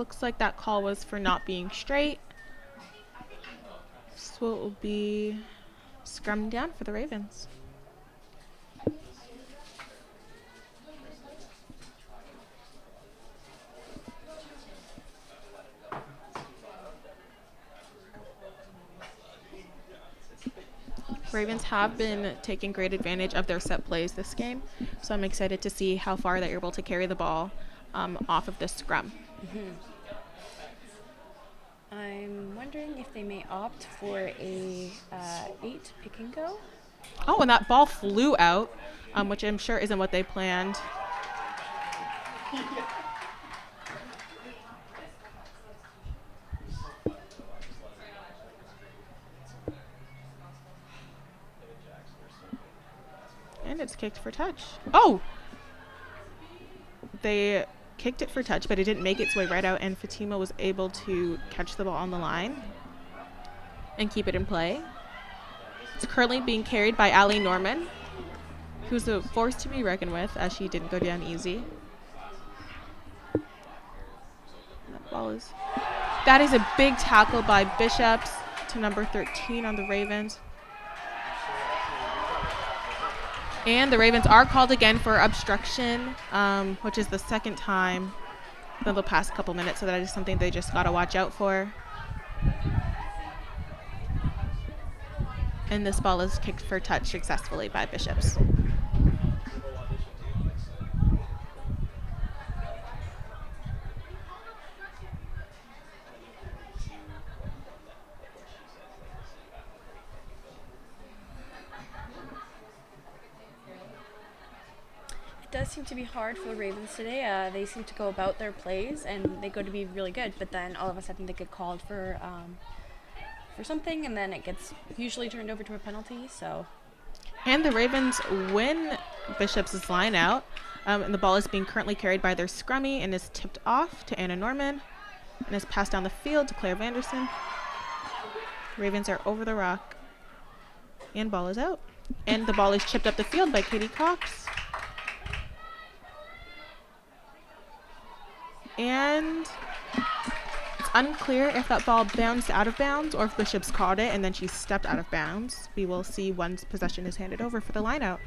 Looks like that call was for not being straight. So it will be scrum down for the Ravens. Ravens have been taking great advantage of their set plays this game, so I'm excited to see how far they're able to carry the ball off of this scrum. I'm wondering if they may opt for a 8 pick and go. Oh, and that ball flew out, which I'm sure isn't what they planned. And it's kicked for touch. Oh! They kicked it for touch, but it didn't make its way right out, and Fatima was able to catch the ball on the line and keep it in play. It's currently being carried by Allie Norman, who's a force to be reckoned with, as she didn't go down easy. That is a big tackle by Bishops to number 13 on the Ravens. And the Ravens are called again for obstruction, which is the second time in the past couple minutes, so that is something they just got to watch out for. And this ball is kicked for touch successfully by Bishops. It does seem to be hard for the Ravens today. They seem to go about their plays and they go to be really good, but then all of a sudden they get called for something, and then it gets usually turned over to a penalty. So, and the Ravens win Bishop's line out, and the ball is being currently carried by their scrummy and is tipped off to Anna Norman and is passed down the field to Claire Vanderson. Ravens are over the rock, and ball is out, and the ball is chipped up the field by Katie Cox. And it's unclear if that ball bounced out of bounds or if Bishops caught it and then she stepped out of bounds. We will see once possession is handed over for the lineout.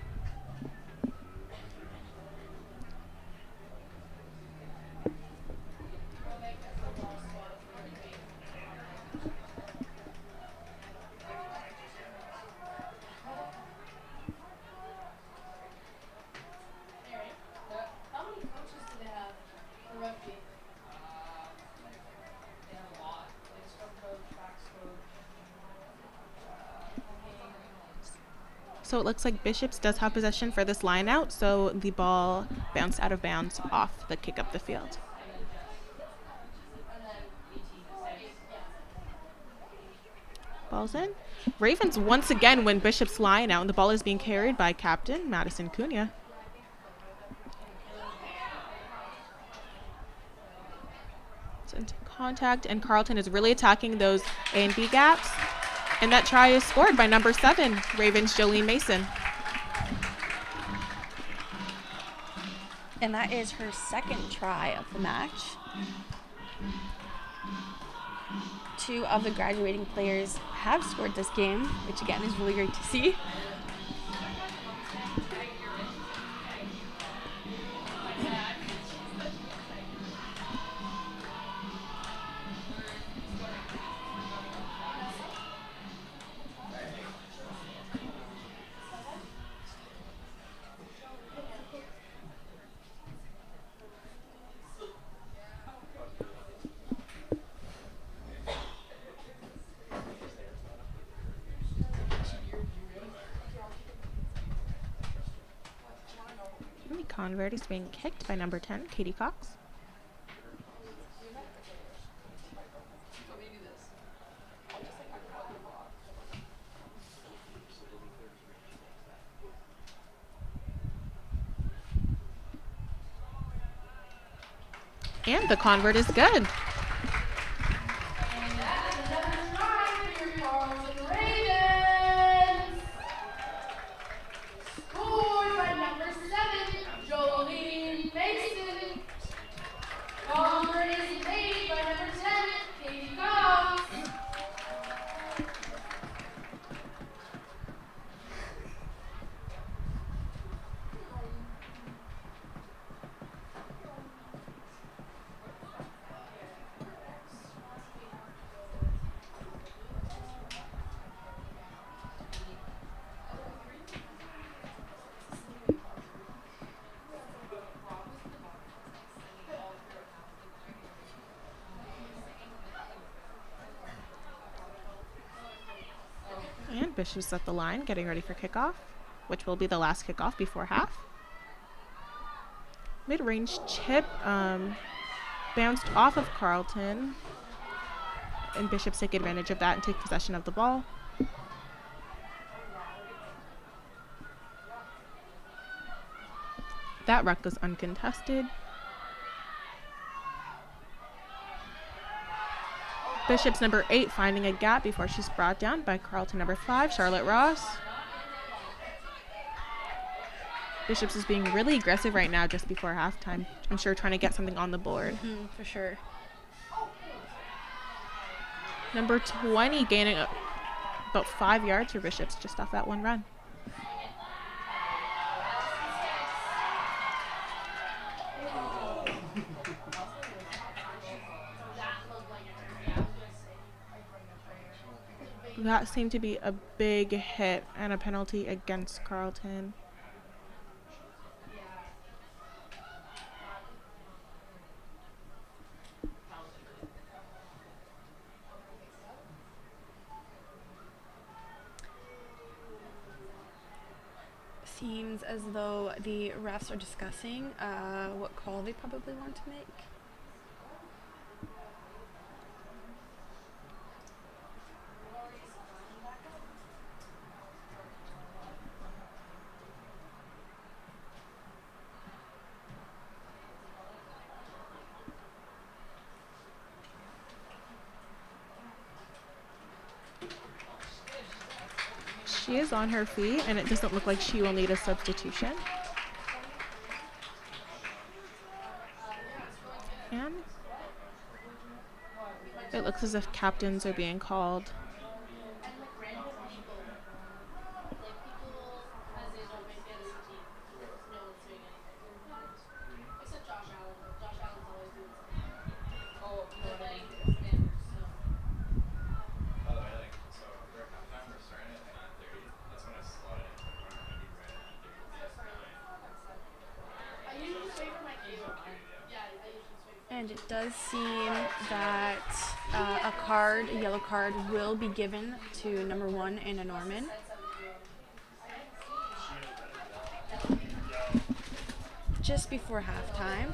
How many coaches do they have for rugby? They have a lot. Like scrum coach, backs coach. So it looks like Bishops does have possession for this line out, so the ball bounced out of bounds off the kick up the field. Ball's in. Ravens once again win Bishops line out, and the ball is being carried by captain Madison Cunha. It's into contact, and Carleton is really attacking those A and B gaps. And that try is scored by number 7, Ravens Jolene Mason. and that is her second try of the match. 2 of the graduating players have scored this game, which again is really great to see. Convert is being kicked by number 10, Katie Cox. And the convert is good. Bishop's at the line, getting ready for kickoff, which will be the last kickoff before half. Mid-range chip bounced off of Carleton, and Bishops take advantage of that and take possession of the ball. That ruck was uncontested. Bishop's number 8 finding a gap before she's brought down by Carleton number 5, Charlotte Ross. Bishops is being really aggressive right now just before halftime. I'm sure trying to get something on the board. For sure. Number 20 gaining about 5 yards for Bishops just off that one run. That seemed to be a big hit and a penalty against Carleton. Seems as though the refs are discussing what call they probably want to make. She is on her feet, and it doesn't look like she will need a substitution. And it looks as if captains are being called. And it does seem that a yellow card, will be given to number 1, Anna Norman. Just before halftime.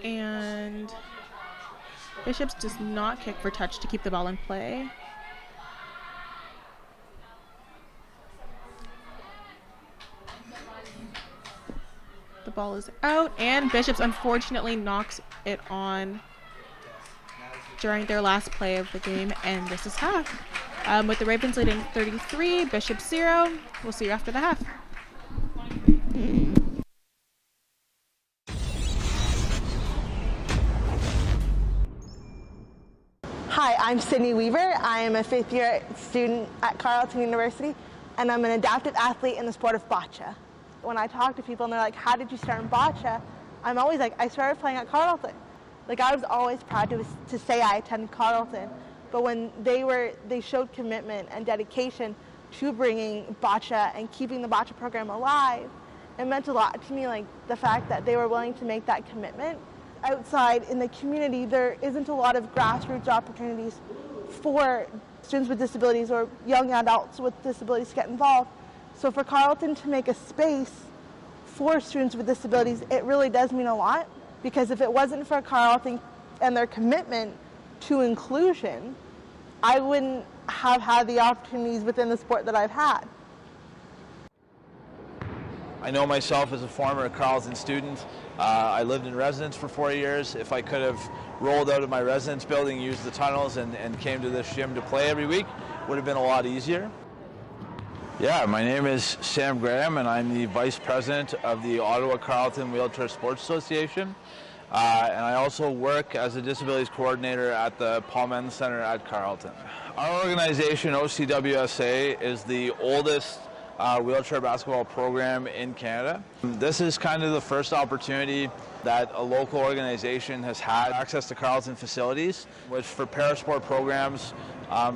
And Bishops does not kick for touch to keep the ball in play. The ball is out, and Bishops unfortunately knocks it on during their last play of the game, and this is half. With the Ravens leading 33, Bishops 0. We'll see you after the half. Hi, I'm Sydney Weaver. I am a 5th-year student at Carleton University, and I'm an adaptive athlete in the sport of bocce. When I talk to people and they're like, how did you start in bocce? I'm always like, I started playing at Carleton. Like, I was always proud to say I attended Carleton, but when they showed commitment and dedication to bringing bocce and keeping the bocce program alive, it meant a lot to me, like the fact that they were willing to make that commitment. Outside in the community, there isn't a lot of grassroots opportunities for students with disabilities or young adults with disabilities to get involved. So for Carleton to make a space for students with disabilities, it really does mean a lot, because if it wasn't for Carleton and their commitment to inclusion, I wouldn't have had the opportunities within the sport that I've had. I know myself as a former Carleton student. I lived in residence for 4 years. If I could have rolled out of my residence building, used the tunnels, and came to this gym to play every week, would have been a lot easier. Yeah, my name is Sam Graham, and I'm the Vice President of the Ottawa Carleton Wheelchair Sports Association. And I also work as a Disabilities Coordinator at the Paul Men's Center at Carleton. Our organization, OCWSA, is the oldest wheelchair basketball program in Canada. This is kind of the first opportunity that a local organization has had access to Carleton facilities, which for parasport programs,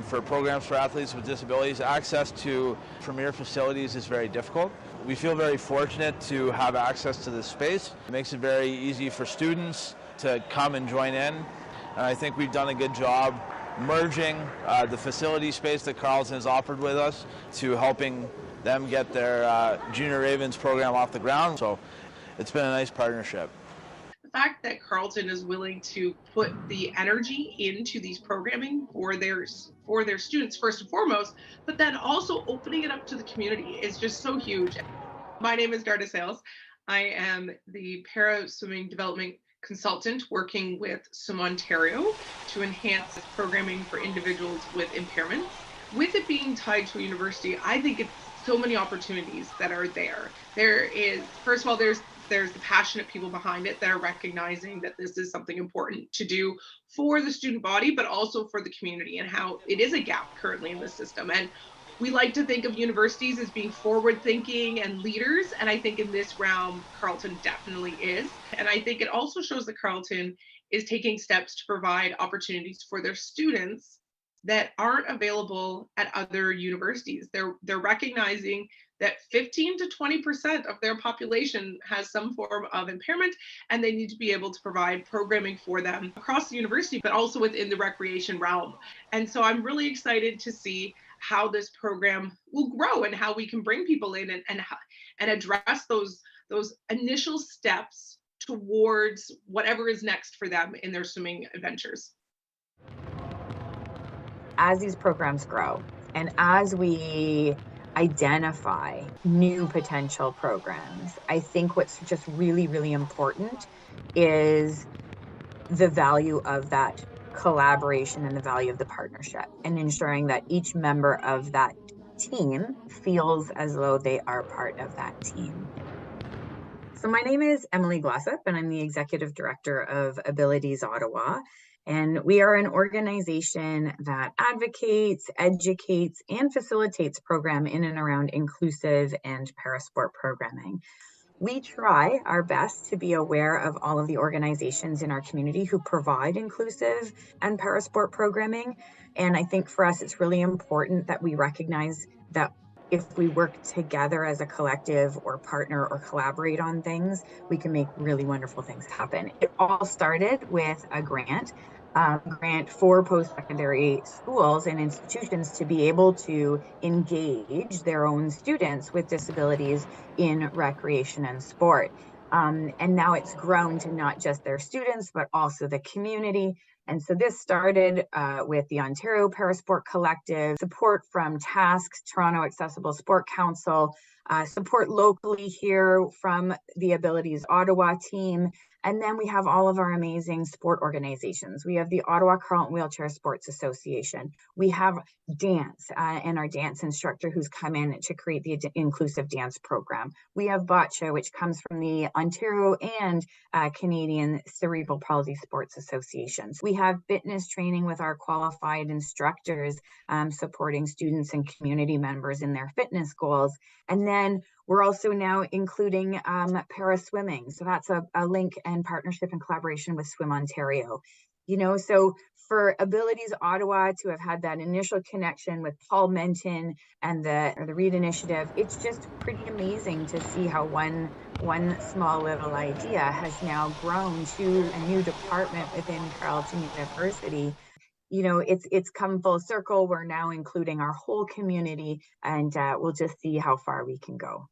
for programs for athletes with disabilities, access to premier facilities is very difficult. We feel very fortunate to have access to this space. It makes it very easy for students to come and join in, and I think we've done a good job merging the facility space that Carleton has offered with us to helping them get their Junior Ravens program off the ground. So it's been a nice partnership. The fact that Carleton is willing to put the energy into these programming for their students first and foremost, but then also opening it up to the community is just so huge. My name is Darda Sales. I am the para swimming development consultant working with Swim Ontario to enhance this programming for individuals with impairments. With it being tied to a university, I think it's so many opportunities that are there. There is, first of all, there's the passionate people behind it that are recognizing that this is something important to do for the student body, but also for the community, and how it is a gap currently in the system. And we like to think of universities as being forward thinking and leaders. And I think in this realm, Carleton definitely is. And I think it also shows that Carleton is taking steps to provide opportunities for their students that aren't available at other universities. They're recognizing that 15 to 20% of their population has some form of impairment, and they need to be able to provide programming for them across the university, but also within the recreation realm. And so I'm really excited to see how this program will grow and how we can bring people in and address those initial steps towards whatever is next for them in their swimming adventures. As these programs grow and as we identify new potential programs, I think what's just really, really important is the value of that collaboration and the value of the partnership, and ensuring that each member of that team feels as though they are part of that team. So my name is Emily Glossop, and I'm the Executive Director of Abilities Ottawa. And we are an organization that advocates, educates, and facilitates program in and around inclusive and parasport programming. We try our best to be aware of all of the organizations in our community who provide inclusive and parasport programming. And I think for us, it's really important that we recognize that if we work together as a collective or partner or collaborate on things, we can make really wonderful things happen. It all started with a grant for post-secondary schools and institutions to be able to engage their own students with disabilities in recreation and sport. And now it's grown to not just their students, but also the community. And so this started with the Ontario Parasport Collective, support from TAAG, Toronto Accessible Sport Council, support locally here from the Abilities Ottawa team. And then we have all of our amazing sport organizations. We have the Ottawa Carleton Wheelchair Sports Association. We have dance and our dance instructor who's come in to create the inclusive dance program. We have Boccia, which comes from the Ontario and Canadian Cerebral Palsy Sports Associations. We have fitness training with our qualified instructors supporting students and community members in their fitness goals. And then we're also now including para swimming. So that's a link and partnership and collaboration with Swim Ontario. You know, so for Abilities Ottawa to have had that initial connection with Paul Menton and the READ initiative, it's just pretty amazing to see how one small little idea has now grown to a new department within Carleton University. You know, it's come full circle. We're now including our whole community, and we'll just see how far we can go.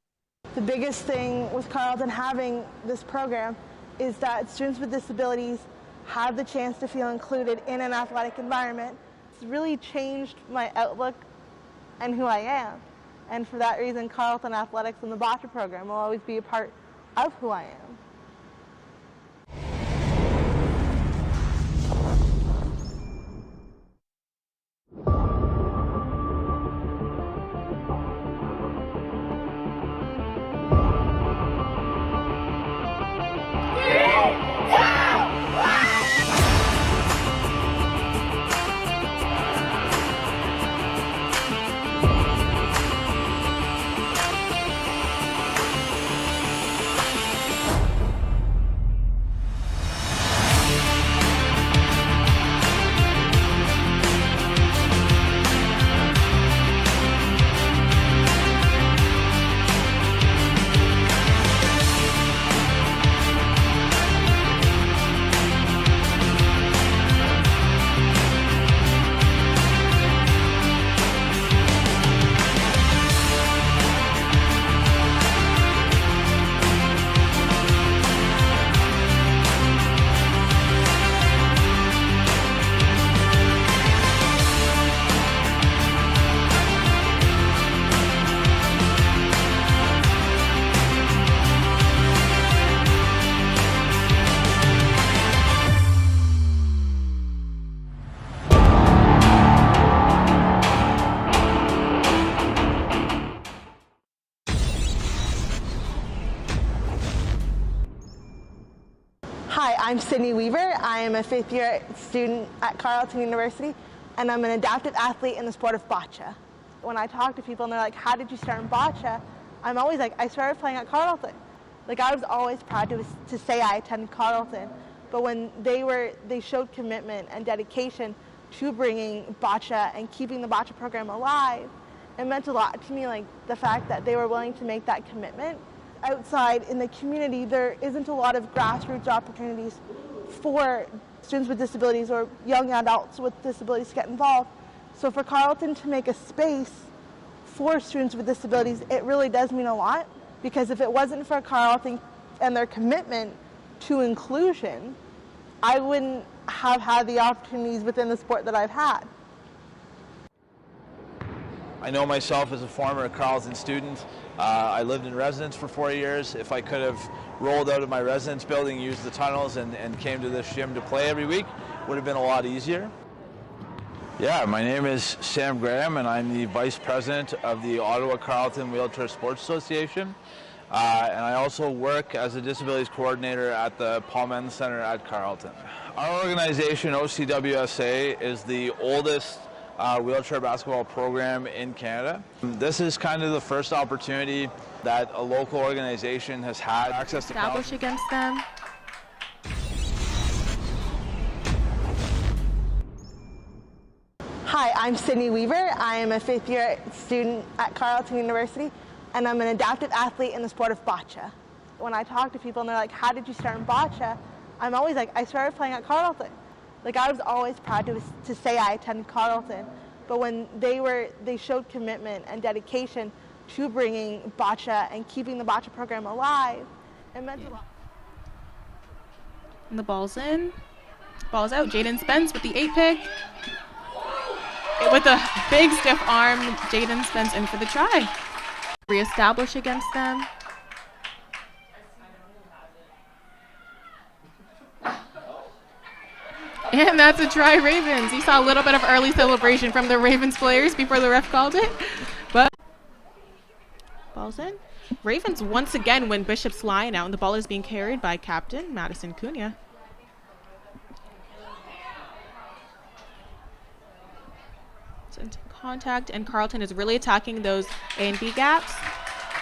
The biggest thing with Carleton having this program is that students with disabilities have the chance to feel included in an athletic environment. It's really changed my outlook and who I am. And for that reason, Carleton Athletics and the Boccia program will always be a part of who I am. I'm Sydney Weaver. I am a fifth-year student at Carleton University, and I'm an adaptive athlete in the sport of bocce. When I talk to people and they're like, how did you start in bocce? I'm always like, I started playing at Carleton. Like, I was always proud to say I attended Carleton, but when they showed commitment and dedication to bringing bocce and keeping the bocce program alive, it meant a lot to me, like the fact that they were willing to make that commitment. Outside in the community, there isn't a lot of grassroots opportunities for students with disabilities or young adults with disabilities to get involved. So for Carleton to make a space for students with disabilities, it really does mean a lot, because if it wasn't for Carleton and their commitment to inclusion, I wouldn't have had the opportunities within the sport that I've had. I know myself as a former Carleton student. I lived in residence for 4 years. If I could have rolled out of my residence building, used the tunnels, and came to this gym to play every week, would have been a lot easier. Yeah, my name is Sam Graham, and I'm the Vice President of the Ottawa Carleton Wheelchair Sports Association. And I also work as a disabilities coordinator at the Paul Men's Center at Carleton. Our organization, OCWSA, is the oldest wheelchair basketball program in Canada. This is kind of the first opportunity that a local organization has had access to Establish against them. Hi, I'm Sydney Weaver. I am a fifth-year student at Carleton University, and I'm an adaptive athlete in the sport of bocce. When I talk to people and they're like, how did you start in bocce? I'm always like, I started playing at Carleton. Like, I was always proud to say I attended Carleton, but when they showed commitment and dedication to bringing bocce and keeping the bocce program alive, it meant a lot. And the ball's in. Ball's out. Jaden Spence with the 8-pick. With a big stiff arm, Jaden Spence in for the try. Reestablish against them. And that's a try, Ravens. You saw a little bit of early celebration from the Ravens players before the ref called it. But ball's in. Ravens once again win Bishop's line out, and the ball is being carried by Captain Madison Cunha. Into contact, and Carleton is really attacking those A and B gaps.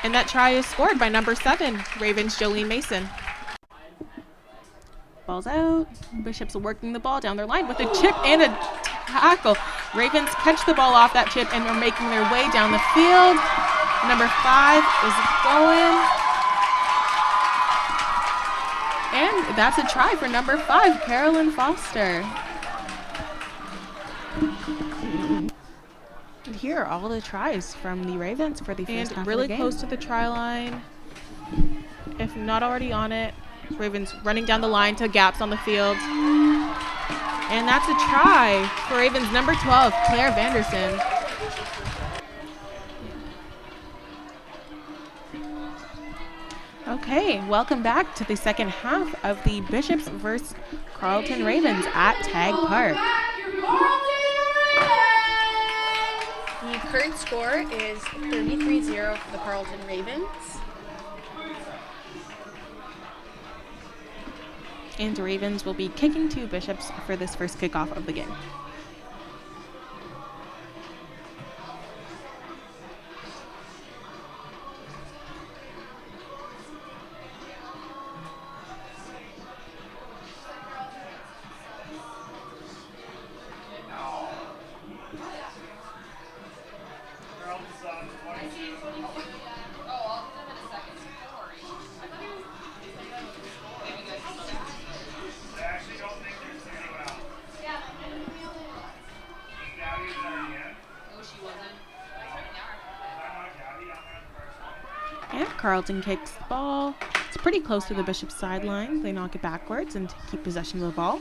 And that try is scored by number 7, Ravens Jolene Mason. Ball's out. Bishop's working the ball down their line with a chip and a tackle. Ravens catch the ball off that chip and are making their way down the field. Number 5 is going. And that's a try for number 5, Carolyn Foster. And here are all the tries from the Ravens for the first half really of the game. close To the try line, if not already on it. Ravens running down the line to gaps on the field. And that's a try for Ravens number 12, Claire Vanderson. Okay, welcome back to the second half of the Bishops versus Carleton Ravens at TAAG Park. The current score is 33-0 for the Carleton Ravens. And the Ravens will be kicking to Bishops for this first kickoff of the game. And Carleton kicks the ball. It's pretty close to the Bishop's sideline. They knock it backwards and keep possession of the ball.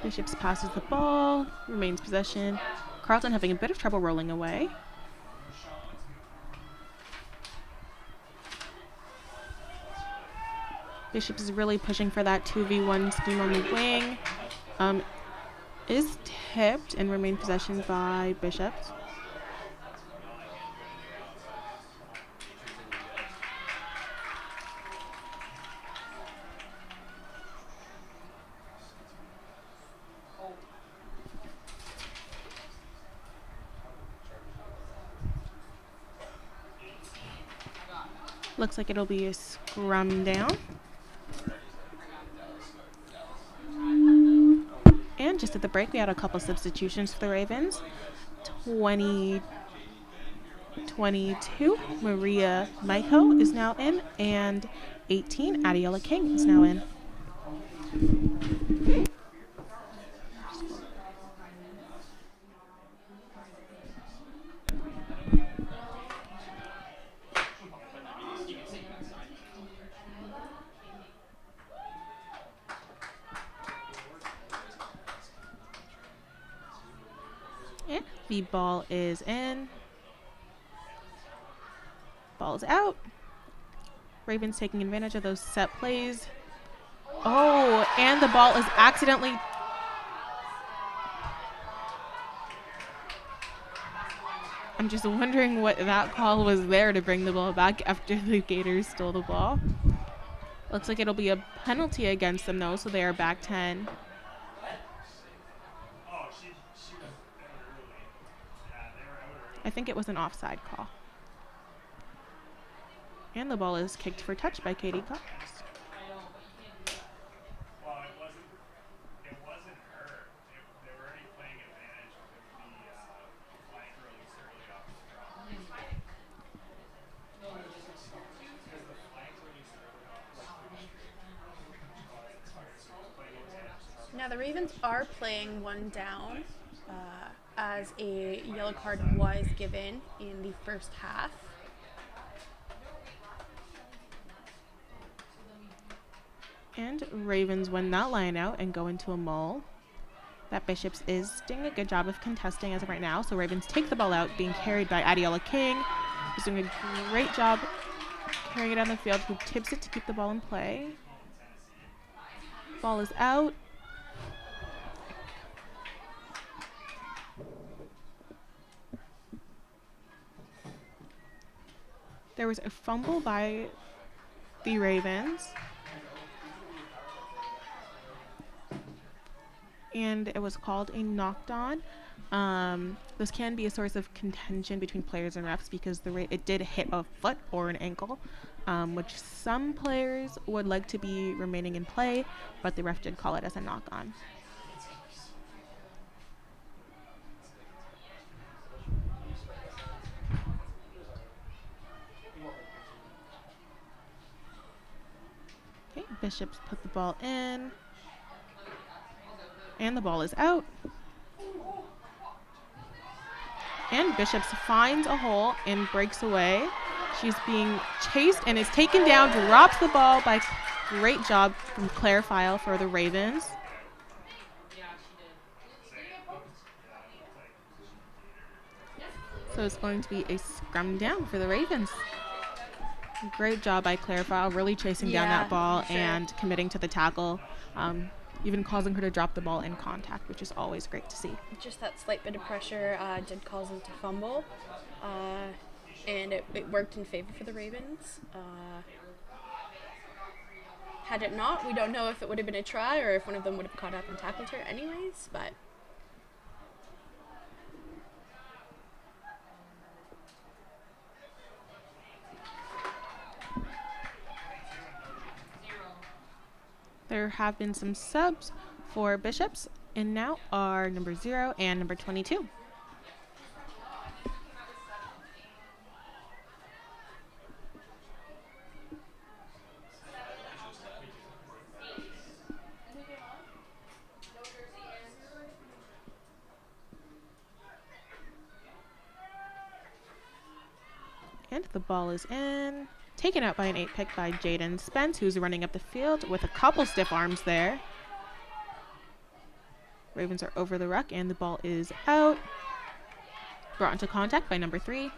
Bishops passes the ball, remains possession. Carleton having a bit of trouble rolling away. Bishops is really pushing for that 2v1 scheme on the wing. Is tipped and remain possession by Bishops. Looks like it'll be a scrum down. And just at the break, we had a couple substitutions for the Ravens. 22, Maria Michael is now in, and 18, Adiola King is now in. And the ball is in. Ball's out. Ravens taking advantage of those set plays. Oh, and the ball is accidentally... I'm just wondering what that call was there to bring the ball back after the Gators stole the ball. Looks like it'll be a penalty against them, though, so they are back 10. I think it was an offside call. And the ball is kicked for touch by Katie Cox. Well, it wasn't her. They were already playing advantage with the flank release early off the draw. Because the flank release early off, Now the Ravens are playing one down, as a yellow card was given in the first half. And Ravens win that line out and go into a maul. That Bishops is doing a good job of contesting as of right now. So Ravens take the ball out, being carried by Adiola King, who's doing a great job carrying it down the field, who tips it to keep the ball in play. Ball is out. There was a fumble by the Ravens. And it was called a knocked on. This can be a source of contention between players and refs because it did hit a foot or an ankle, which some players would like to be remaining in play, but the ref did call it as a knock on. Okay, Bishops put the ball in. And the ball is out. And Bishops finds a hole and breaks away. She's being chased and is taken down, drops the ball by great job from Claire File for the Ravens. So it's going to be a scrum down for the Ravens. Great job by Claire File, really chasing down that ball and committing to the tackle. Even causing her to drop the ball in contact, which is always great to see. Just that slight bit of pressure did cause them to fumble, and it worked in favor for the Ravens. Had it not, we don't know if it would have been a try or if one of them would have caught up and tackled her anyways, but... There have been some subs for Bishops, and now are number 0 and number 22. And the ball is in. Taken out by an 8 pick by Jaden Spence, who's running up the field with a couple stiff arms there. Ravens are over the ruck, and the ball is out. Brought into contact by number 3.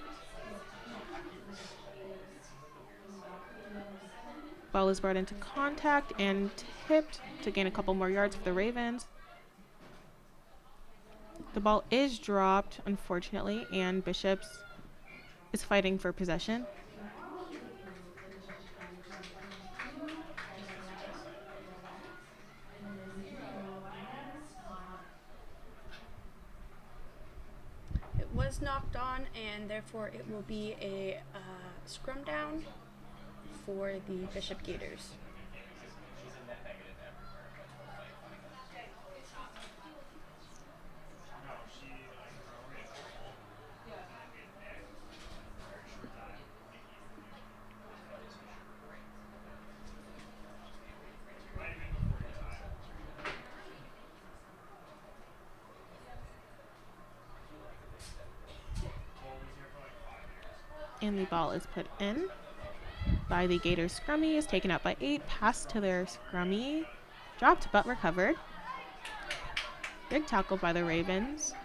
Ball is brought into contact and tipped to gain a couple more yards for the Ravens. The ball is dropped, unfortunately, and Bishops is fighting for possession. It was knocked on, and therefore it will be a scrum down. for the Bishop Gaiters. And the ball is put in by the Gators scrummy, is taken out by 8, pass to their scrummy, dropped but recovered. Big tackle by the Ravens.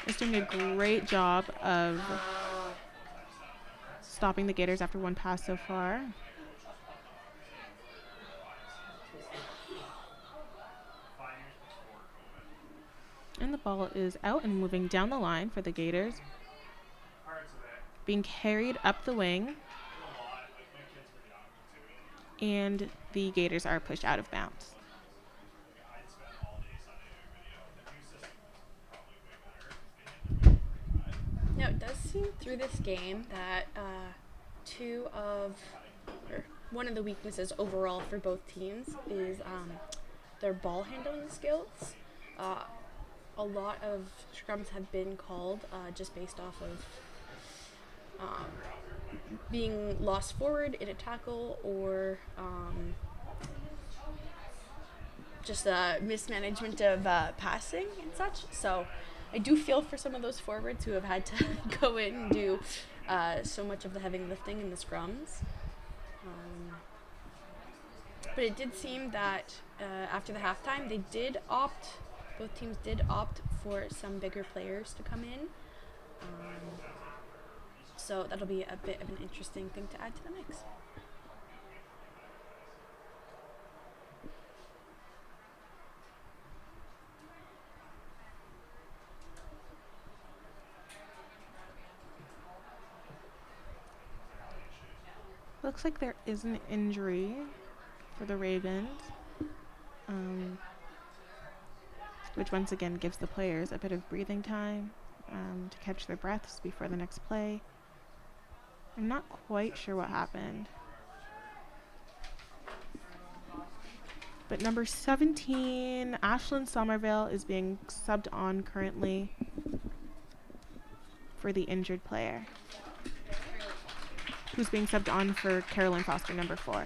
Is doing a great job of stopping the Gators after one pass so far. And the ball is out and moving down the line for the Gators. Being carried up the wing. And the Gators are pushed out of bounds. Now, it does seem through this game that one of the weaknesses overall for both teams is their ball handling skills. A lot of scrums have been called just based off of being lost forward in a tackle or just mismanagement of passing and such. So I do feel for some of those forwards who have had to go in and do so much of the heavy lifting in the scrums. But it did seem that after the halftime, both teams did opt for some bigger players to come in. So that'll be a bit of an interesting thing to add to the mix. Looks like there is an injury for the Ravens, which once again gives the players a bit of breathing time to catch their breaths before the next play. I'm not quite sure what happened. But number 17, Ashlyn Somerville, is being subbed on currently for the injured player, who's being subbed on for Carolyn Foster, number 4.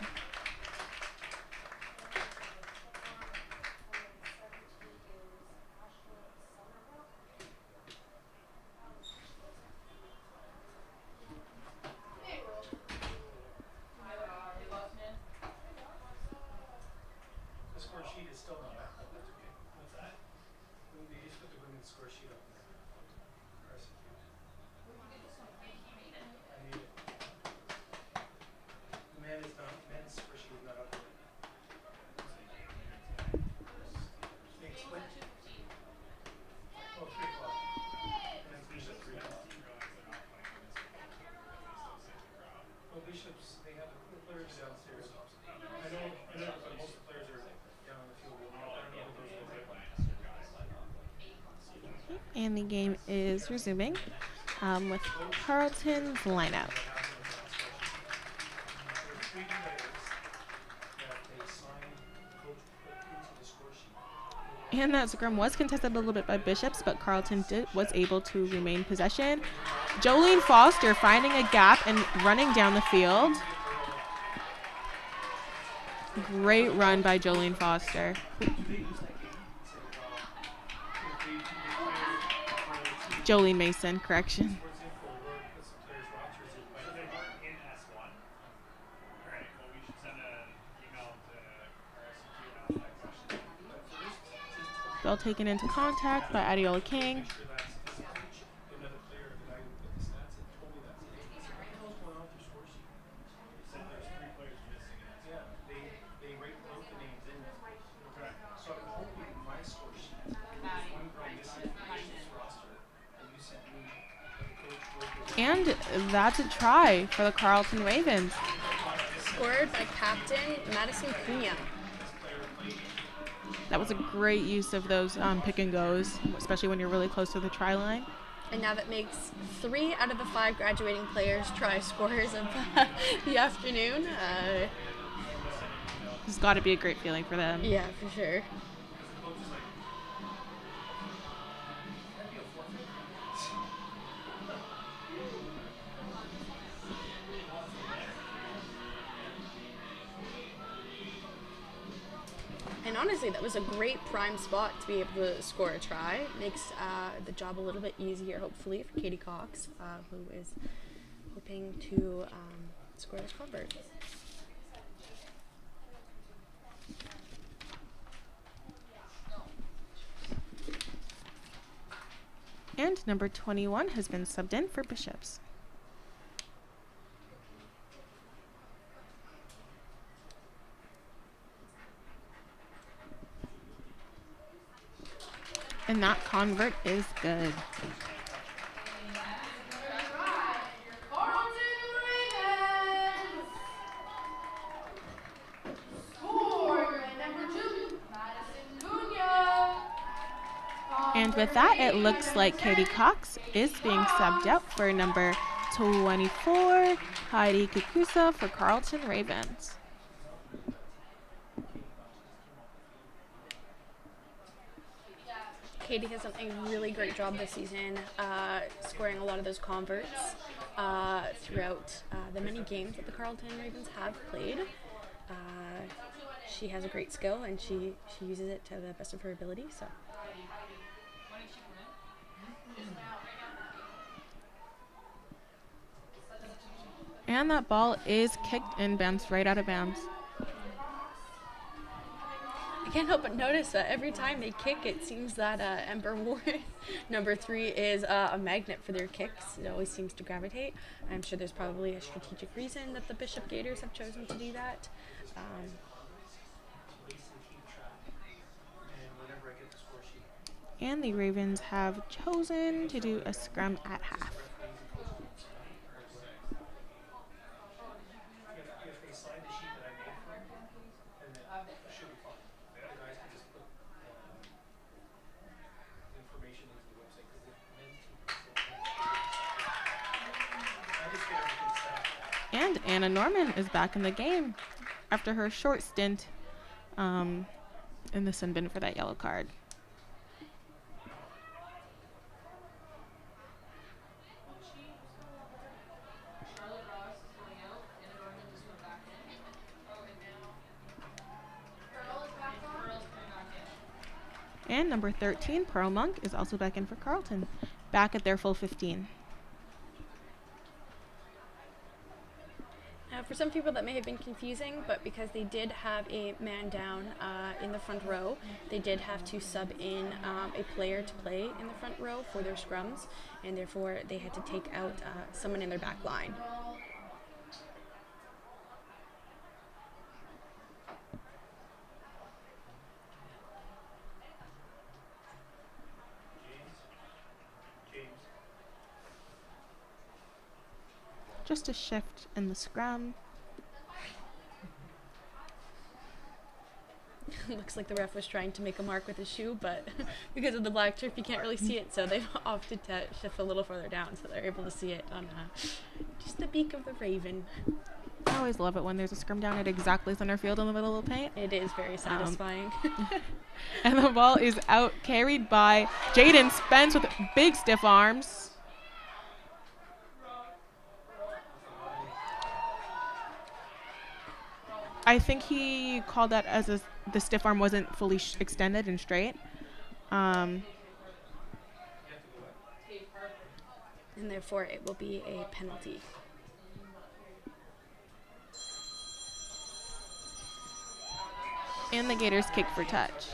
The score sheet is still not up. That's okay. What's that? They just put the women's score sheet up there. RSEQ. I need it. The men's score sheet is not up there. They split. Oh, 3 o'clock. Men's finish at 3 o'clock. Well, Bishops, they have the players downstairs. I know, but most of the players are down on the field. I don't know what those look like. And the game is resuming with Carleton's lineup. And that scrum was contested a little bit by Bishops, but Carleton was able to remain possession. Jolene Foster finding a gap and running down the field. Great run by Jolene Foster. Jolene Mason, correction. Ball taken into contact by Adiola King. And that's a try for the Carleton Ravens. Scored by Captain Madison Cunha. That was a great use of those pick and goes, especially when you're really close to the try line. And now that makes 3 out of the 5 graduating players try scorers of the afternoon. It's got to be a great feeling for them. Yeah, for sure. And honestly, that was a great prime spot to be able to score a try. Makes the job a little bit easier, hopefully, for Katie Cox, who is hoping to score this convert. And number 21 has been subbed in for Bishops. And that convert is good. And with that, it looks like Katie Cox is being subbed out for number 24, Heidi Kukusa for Carleton Ravens. Katie has done a really great job this season, scoring a lot of those converts throughout the many games that the Carleton Ravens have played. She has a great skill, and she uses it to the best of her ability. So. And that ball is kicked and bounced right out of bounds. I can't help but notice that every time they kick, it seems that Ember Ward, number 3, is a magnet for their kicks. It always seems to gravitate. I'm sure there's probably a strategic reason that the Bishop Gaiters have chosen to do that. And the Ravens have chosen to do a scrum at half. And Anna Norman is back in the game after her short stint in the sin bin for that yellow card. And number 13, Pearl Monk, is also back in for Carleton, back at their full 15. For some people that may have been confusing, but because they did have a man down in the front row, they did have to sub in a player to play in the front row for their scrums, and therefore they had to take out someone in their back line. Just a shift in the scrum. Looks like the ref was trying to make a mark with his shoe, but because of the black turf, you can't really see it, so they've opted to shift a little further down, so they're able to see it on just the beak of the Raven. I always love it when there's a scrum down at exactly center field in the middle of the paint. It is very satisfying. And the ball is out, carried by Jaden Spence with big stiff arms. I think he called that as the stiff arm wasn't fully extended and straight. And therefore it will be a penalty. And the Gators kick for touch.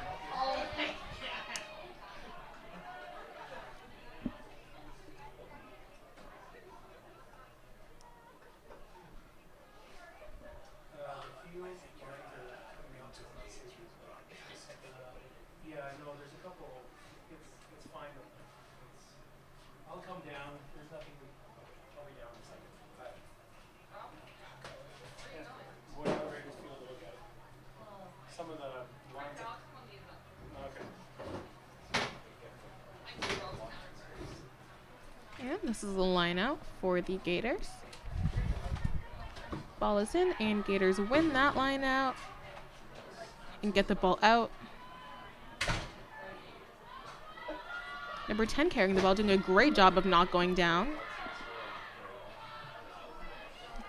And this is a line out for the Gators. Ball is in, and Gators win that line out and get the ball out. Number 10 carrying the ball, doing a great job of not going down.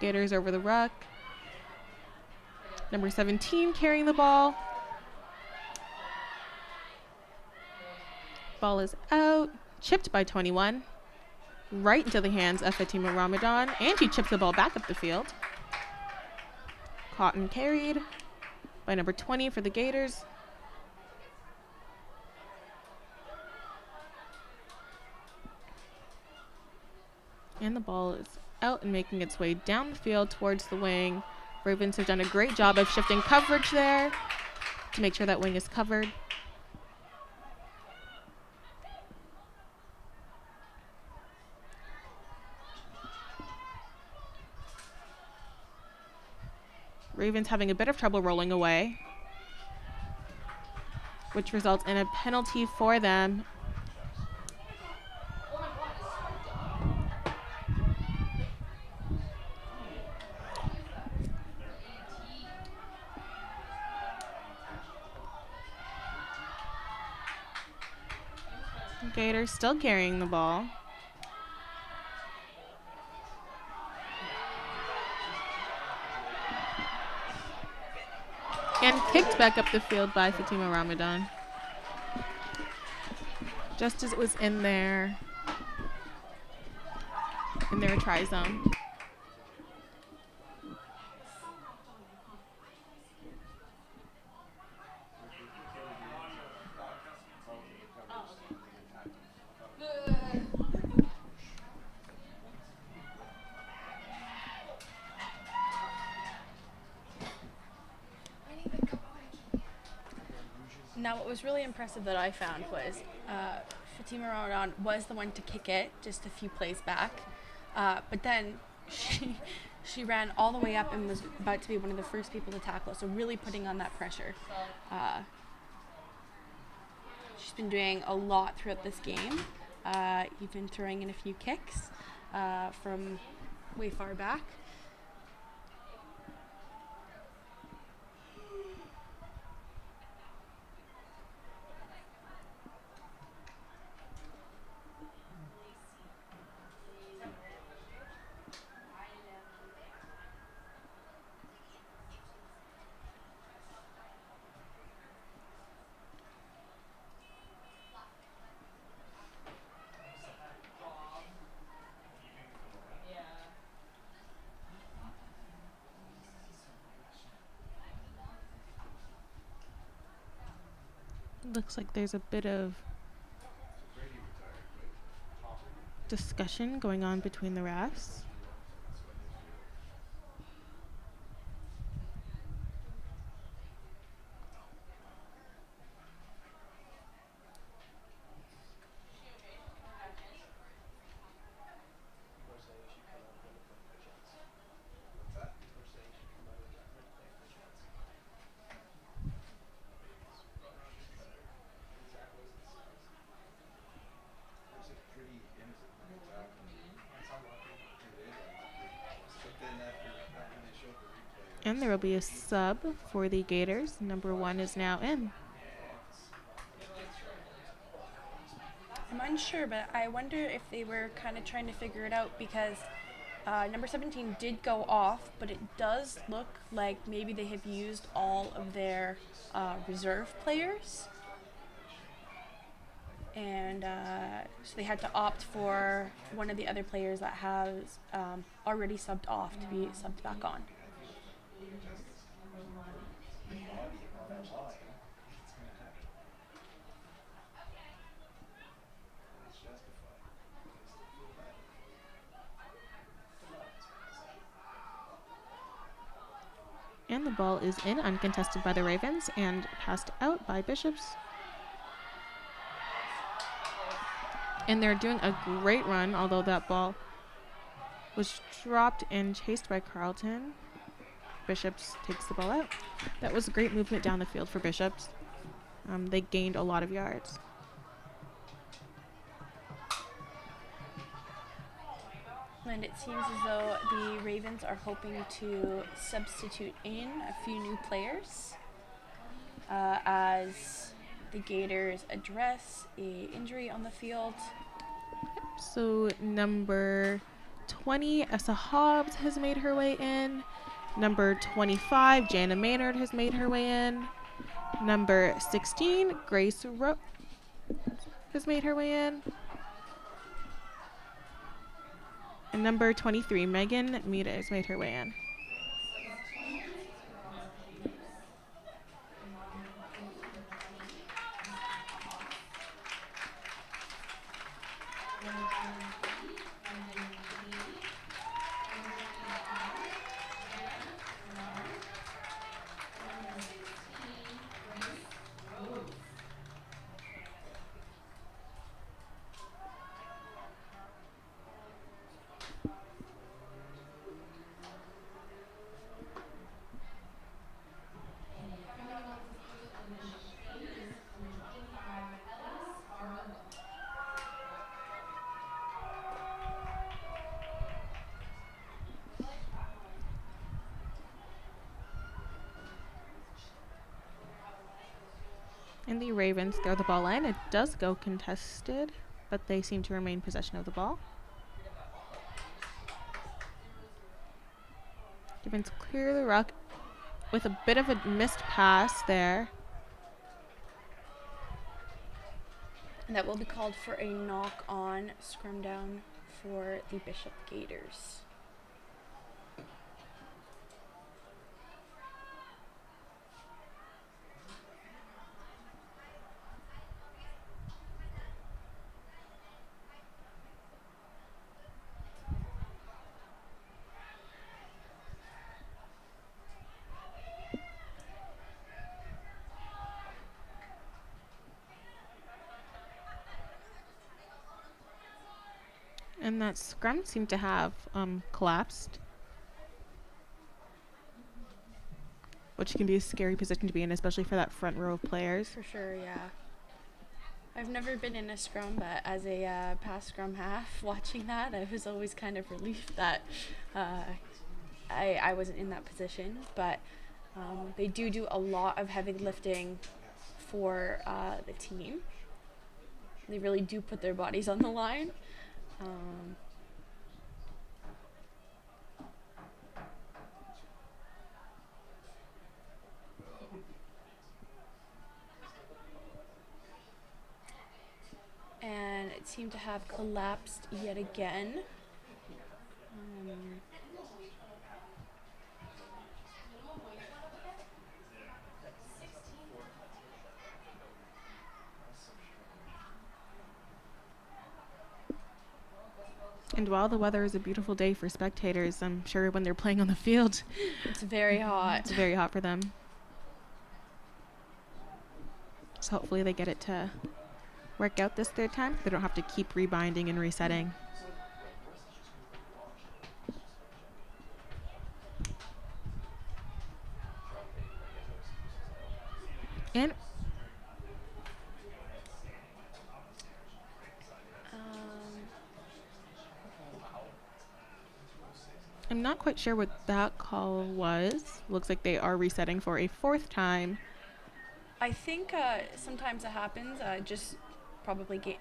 Gators over the ruck. Number 17 carrying the ball. Ball is out, chipped by 21. Right into the hands of Fatima Ramadan, and she chips the ball back up the field. Caught and carried by number 20 for the Gators. And the ball is out and making its way down the field towards the wing. Ravens have done a great job of shifting coverage there to make sure that wing is covered. Ravens having a bit of trouble rolling away, which results in a penalty for them. Gators still carrying the ball. And kicked back up the field by Fatima Ramadan. Just as it was in their try zone. Now, what was really impressive that I found was Fatima Ramadan was the one to kick it just a few plays back, but then she ran all the way up and was about to be one of the first people to tackle, so really putting on that pressure. She's been doing a lot throughout this game, even throwing in a few kicks from way far back. Looks like there's a bit of discussion going on between the refs. And there will be a sub for the Gators. Number 1 is now in. I'm unsure, but I wonder if they were kind of trying to figure it out because number 17 did go off, but it does look like maybe they have used all of their reserve players. And so they had to opt for one of the other players that has already subbed off to be subbed back on. And the ball is in, uncontested by the Ravens, and passed out by Bishops. And they're doing a great run, although that ball was dropped and chased by Carleton. Bishops takes the ball out. That was great movement down the field for Bishops. They gained a lot of yards. And it seems as though the Ravens are hoping to substitute in a few new players as the Gators address a injury on the field. So number 20, Essa Hobbs has made her way in. Number 25, Jana Maynard has made her way in. Number 16, Grace Rowe has made her way in. And number 23, Megan Mita has made her way in. And the Ravens throw the ball in. It does go contested, but they seem to remain possession of the ball. Ravens clear the ruck with a bit of a missed pass there. And that will be called for a knock-on scrum down for the Bishop Gaiters. And that scrum seemed to have collapsed, which can be a scary position to be in, especially for that front row of players. For sure, yeah. I've never been in a scrum, but as a past scrum half, watching that, I was always kind of relieved that I wasn't in that position. But they do a lot of heavy lifting for the team. They really do put their bodies on the line. And it seemed to have collapsed yet again. And while the weather is a beautiful day for spectators, I'm sure when they're playing on the field, It's very hot. it's very hot for them. So hopefully they get it to work out this third time. They don't have to keep rebinding and resetting. And I'm not quite sure what that call was. Looks like they are resetting for a fourth time. I think sometimes it happens, just probably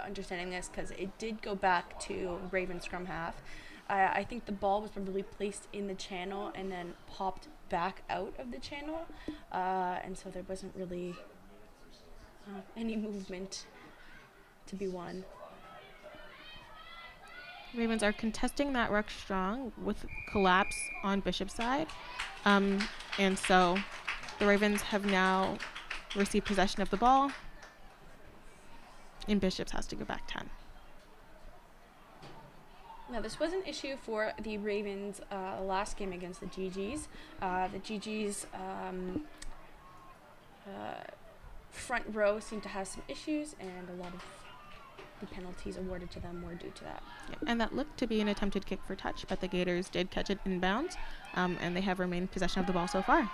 understanding this because it did go back to Raven scrum half. I think the ball was probably placed in the channel and then popped back out of the channel, and so there wasn't really any movement to be won. Ravens are contesting that ruck strong with collapse on Bishop's side. And so the Ravens have now received possession of the ball, and Bishop's has to go back 10. Now, this was an issue for the Ravens last game against the GGs. The GGs front row seemed to have some issues, and a lot of the penalties awarded to them were due to that. Yeah, and that looked to be an attempted kick for touch, but the Gators did catch it inbounds, and they have remained possession of the ball so far.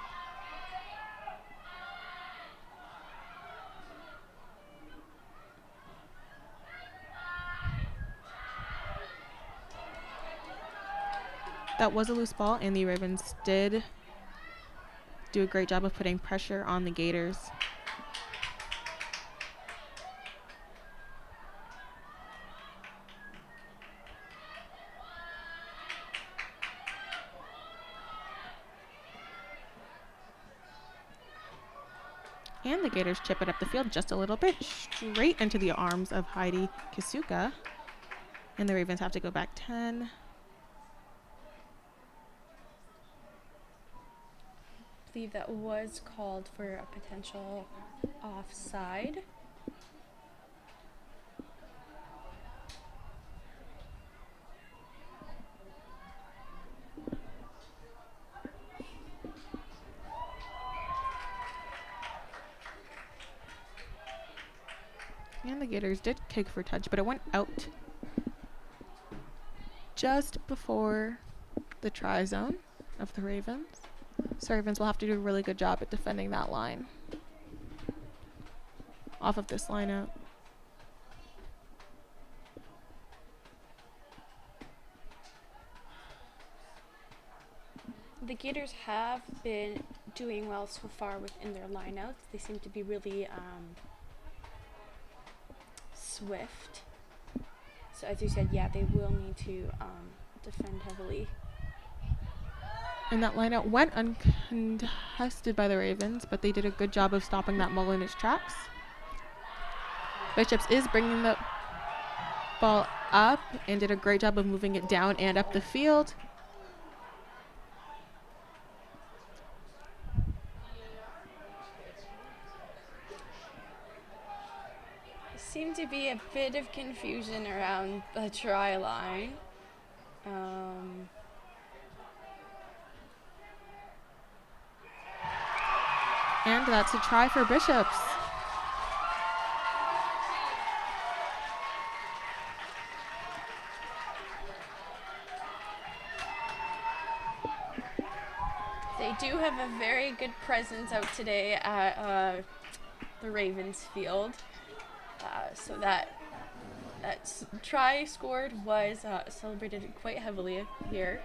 That was a loose ball, and the Ravens did do a great job of putting pressure on the Gators. And the Gators chip it up the field just a little bit, straight into the arms of Heidi Kisuka. And the Ravens have to go back 10. I believe that was called for a potential offside. And the Gators did kick for touch, but it went out just before the try zone of the Ravens. So Ravens will have to do a really good job at defending that line off of this line out. The Gators have been doing well so far within their lineouts. They seem to be really swift. So as you said, yeah, they will need to defend heavily. And that lineout went uncontested by the Ravens, but they did a good job of stopping that ball in its tracks. Bishops is bringing the ball up and did a great job of moving it down and up the field. Seemed to be a bit of confusion around the try line. And that's a try for Bishops. They do have a very good presence out today at the Ravens field. So that try scored was celebrated quite heavily here.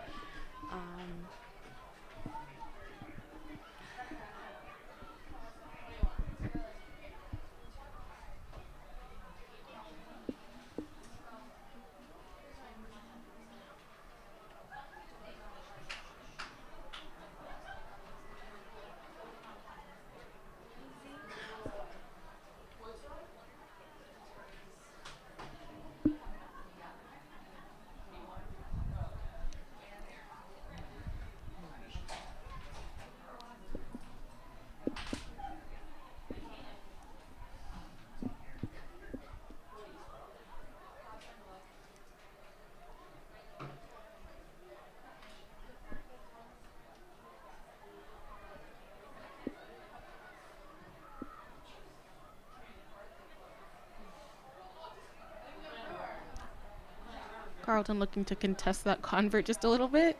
Carleton looking to contest that convert just a little bit.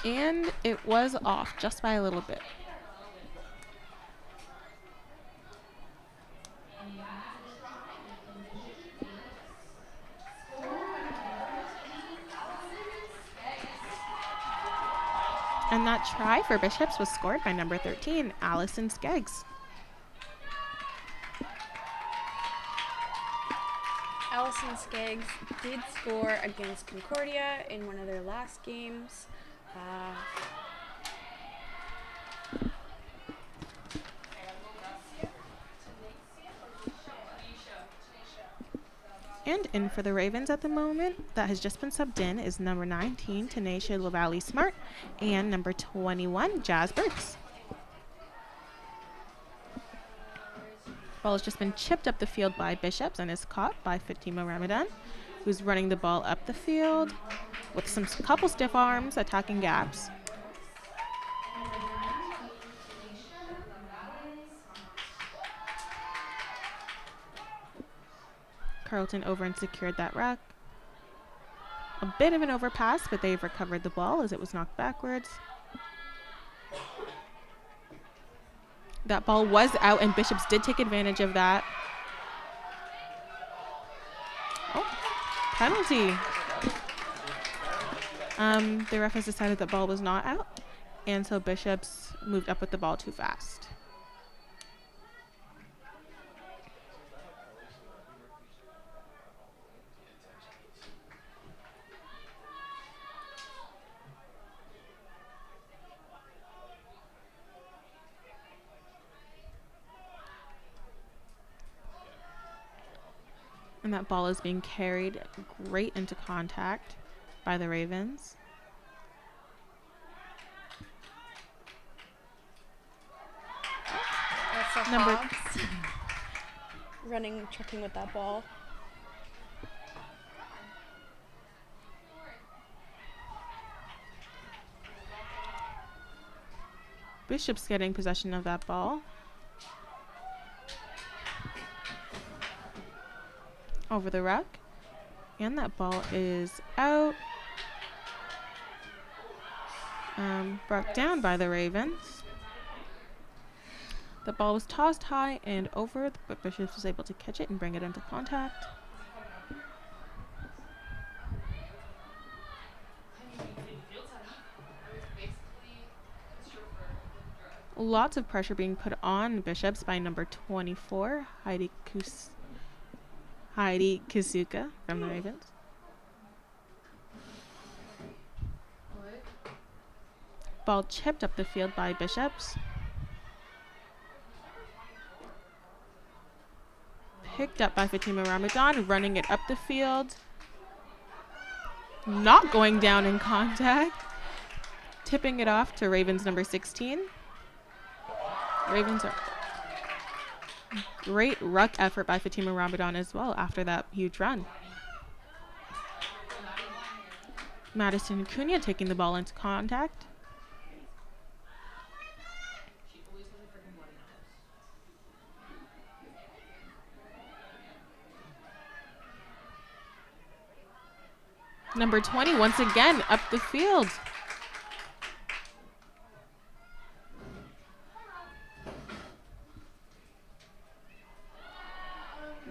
And it was off just by a little bit. And that try for Bishops was scored by number 13, Allison Skeggs. Allison Skeggs did score against Concordia in one of their last games. And in for the Ravens at the moment, that has just been subbed in, is number 19, Tanisha LaValle Smart, and number 21, Jazz Burks. Ball has just been chipped up the field by Bishops and is caught by Fatima Ramadan, who's running the ball up the field with some couple stiff arms, attacking gaps. Carleton over and secured that ruck. A bit of an overpass, but they've recovered the ball as it was knocked backwards. That ball was out, and Bishops did take advantage of that. Oh, penalty. The ref has decided the ball was not out, and so Bishops moved up with the ball too fast. And that ball is being carried great into contact by the Ravens. That's the Number Hawks running, trucking with that ball. Bishop's getting possession of that ball. Over the ruck. And that ball is out. Brought down by the Ravens. The ball was tossed high and over, but Bishop was able to catch it and bring it into contact. Lots of pressure being put on Bishops by number 24, Heidi Kizuka from the Ravens. Ball chipped up the field by Bishops. Picked up by Fatima Ramadan, running it up the field. Not going down in contact. Tipping it off to Ravens number 16. Ravens are great ruck effort by Fatima Ramadan as well after that huge run. Madison Cunha taking the ball into contact. Number 20 once again up the field.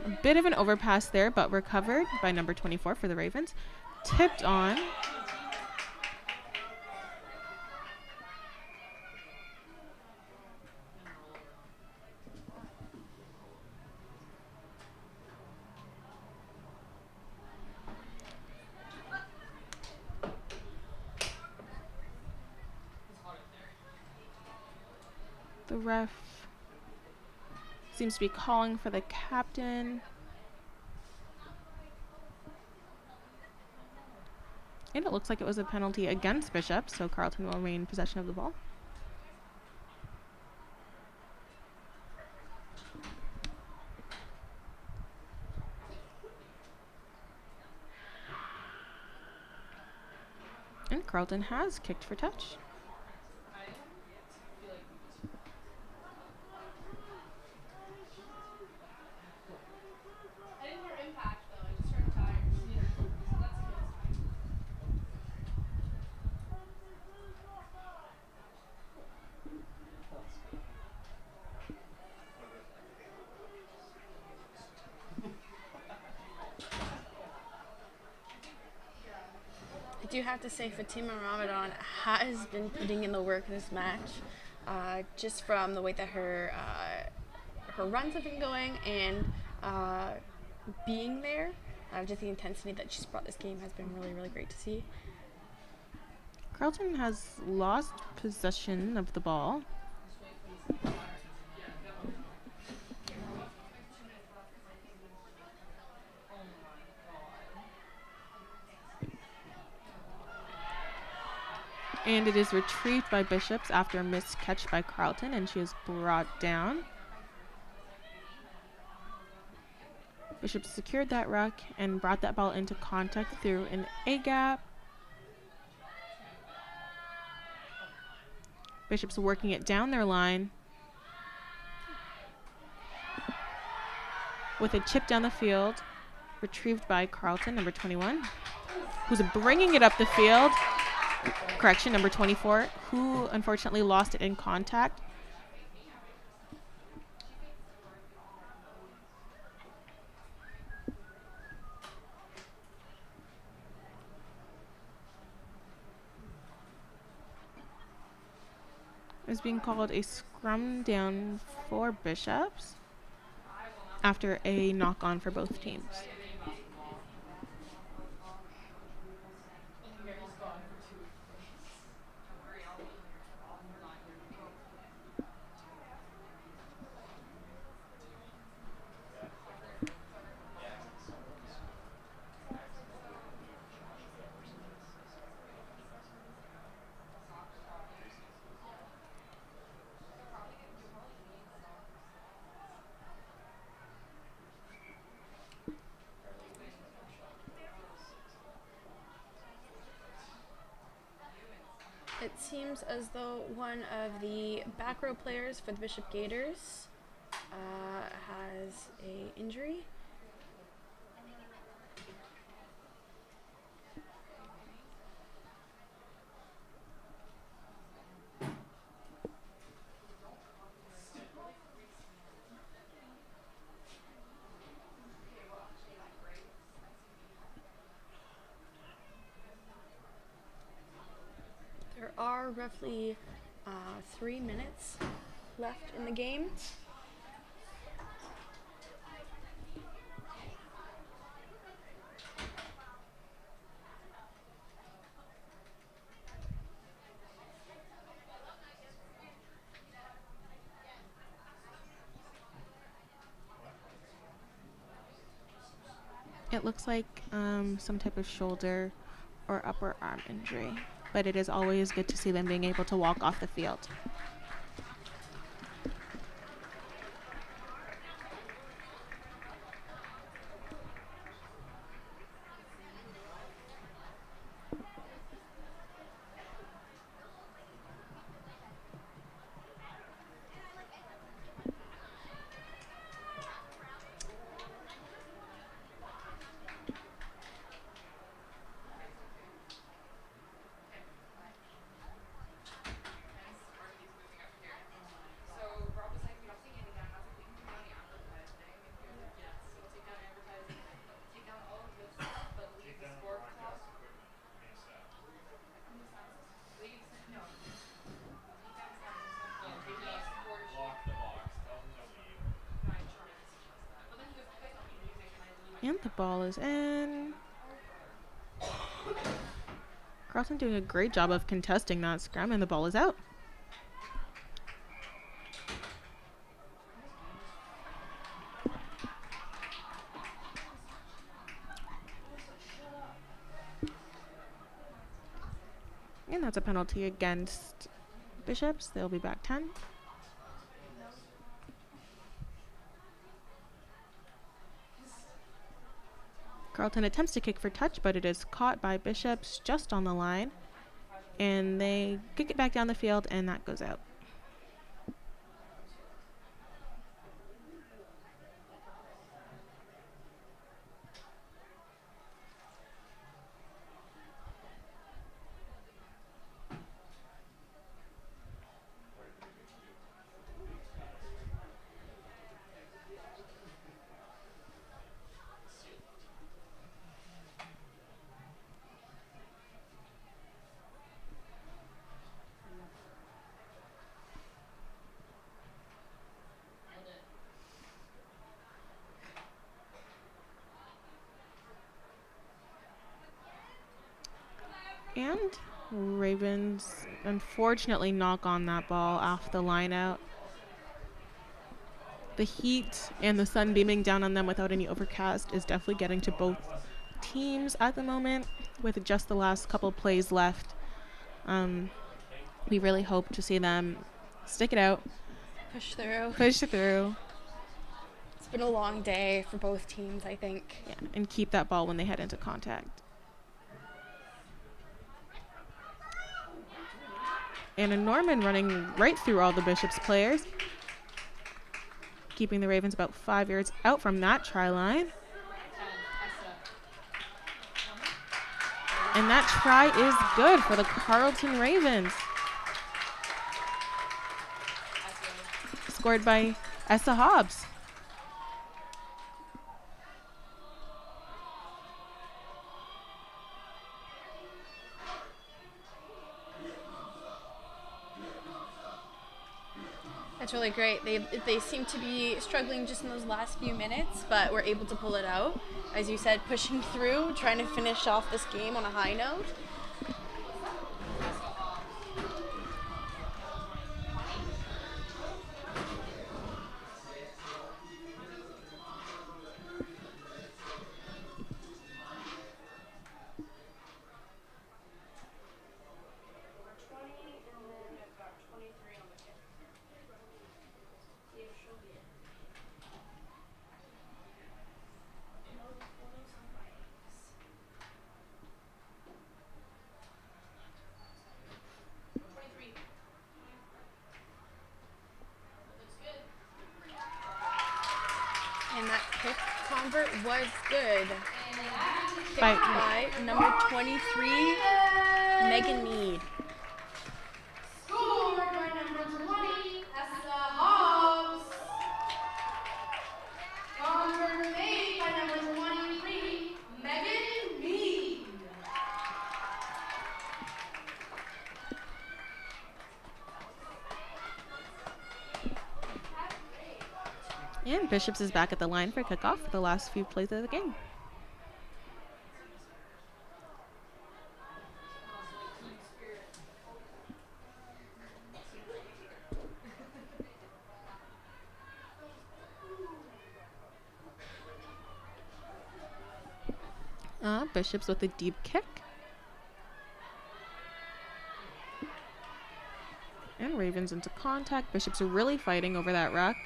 A bit of an overpass there, but recovered by number 24 for the Ravens. Tipped on. The ref seems to be calling for the captain. And it looks like it was a penalty against Bishop, so Carleton will remain in possession of the ball. And Carleton has kicked for touch. I do have to say Fatima Ramadan has been putting in the work in this match, just from the way that her runs have been going and being there. Just the intensity that she's brought this game has been really, really great to see. Carleton has lost possession of the ball. And it is retrieved by Bishops after a missed catch by Carleton, and she is brought down. Bishops secured that ruck and brought that ball into contact through an A-gap. Bishops working it down their line with a chip down the field, retrieved by Carleton, number 21, who's bringing it up the field. Correction, number 24, who unfortunately lost it in contact. is being called a scrum down for Bishops after a knock-on for both teams. It seems as though one of the back row players for the Bishop Gaiters has a injury. There are roughly 3 minutes left in the game. It looks like some type of shoulder or upper arm injury, but it is always good to see them being able to walk off the field. And the ball is in. Carleton doing a great job of contesting that scrum, and the ball is out. And that's a penalty against Bishops. They'll be back 10. Carleton attempts to kick for touch, but it is caught by Bishops just on the line. And they kick it back down the field, and that goes out. And Ravens unfortunately knock on that ball off the line out. The heat and the sun beaming down on them without any overcast is definitely getting to both teams at the moment with just the last couple plays left. We really hope to see them stick it out. Push through. Push through. It's been a long day for both teams, I think. Yeah, and keep that ball when they head into contact. And a Norman running right through all the Bishops players, keeping the Ravens about 5 yards out from that try line. And that try is good for the Carleton Ravens. Scored by Essa Hobbs. That's really great. They seem to be struggling just in those last few minutes, but we're able to pull it out. As you said, pushing through, trying to finish off this game on a high note. And that kick convert was good. Kick by number 23, Megan Mead. Scored by number 20, Essa Hobbs. Convert made by number 23, Megan Mead. And Bishops is back at the line for kickoff for the last few plays of the game. Bishops with a deep kick. And Ravens into contact. Bishops are really fighting over that ruck.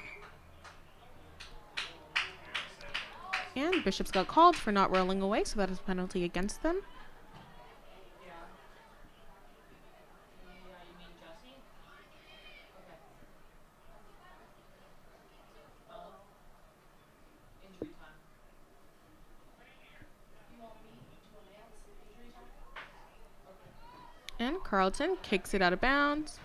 And Bishops got called for not rolling away, so that is a penalty against them. And Carleton kicks it out of bounds.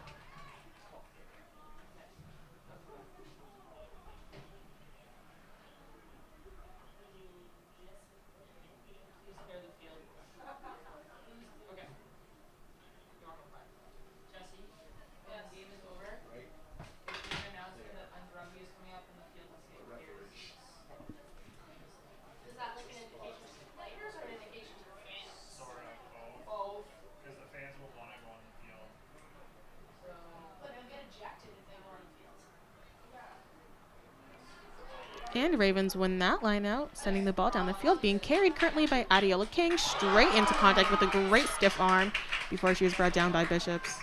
And Ravens win that line out, sending the ball down the field, being carried currently by Adiola King, straight into contact with a great stiff arm before she was brought down by Bishops.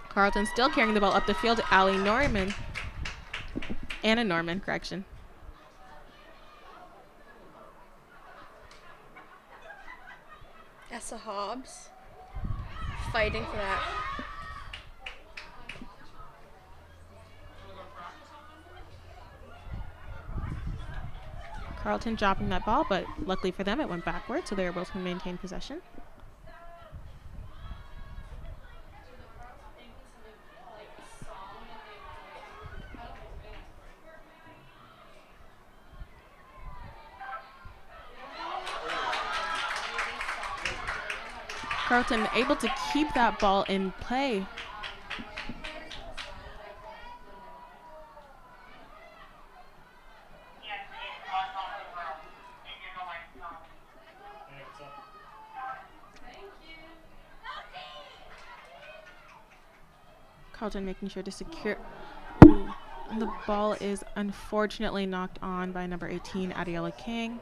Carleton still carrying the ball up the field to Allie Norman. Anna Norman, correction. Essa Hobbs fighting for that. Carleton dropping that ball, but luckily for them, it went backward, so they were able to maintain possession. Carleton able to keep that ball in play. Carleton making sure to secure. Ooh, and the ball is unfortunately knocked on by number 18, Adiola King.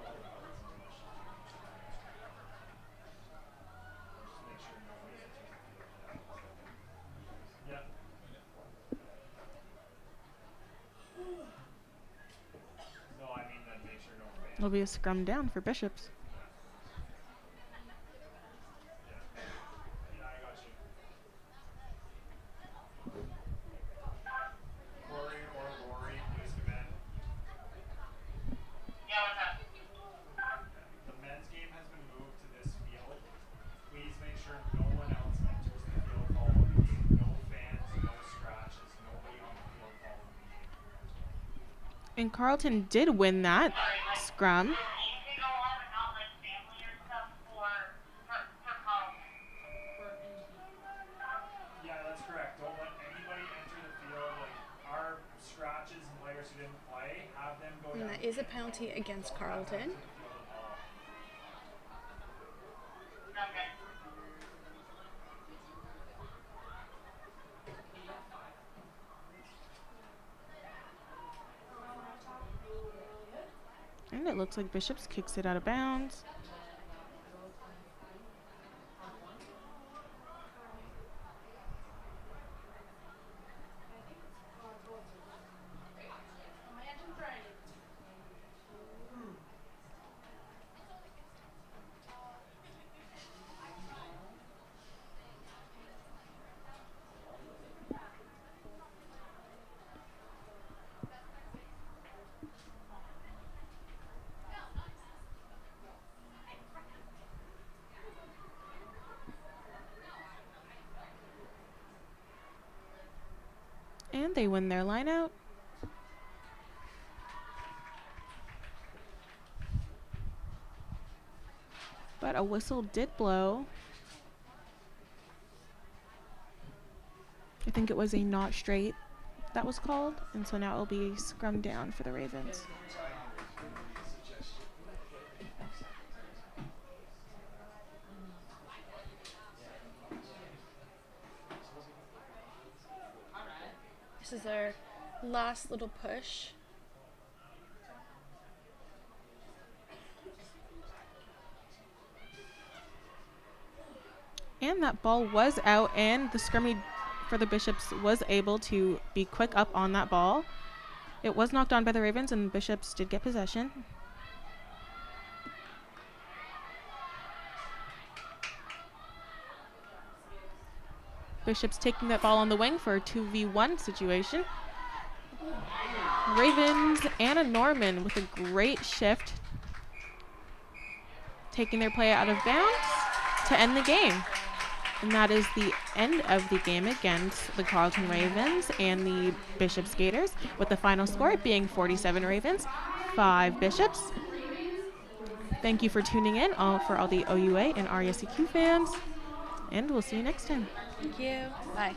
It'll be a scrum down for Bishops. And Carleton did win that scrum. is a penalty against Carleton. And it looks like Bishops kicks it out of bounds. And they win their line out. But a whistle did blow. I think it was a not straight that was called, and so now it'll be scrum down for the Ravens. This is our last little push. And that ball was out, and the scrummy for the Bishops was able to be quick up on that ball. It was knocked on by the Ravens, and the Bishops did get possession. Bishops taking that ball on the wing for a 2v1 situation. Ravens, Anna Norman with a great shift, taking their play out of bounds to end the game. And that is the end of the game against the Carleton Ravens and the Bishops Gaiters, with the final score being 47 Ravens, 5 Bishops. Thank you for tuning in for all the OUA and RSEQ fans, and we'll see you next time. Thank you. Bye.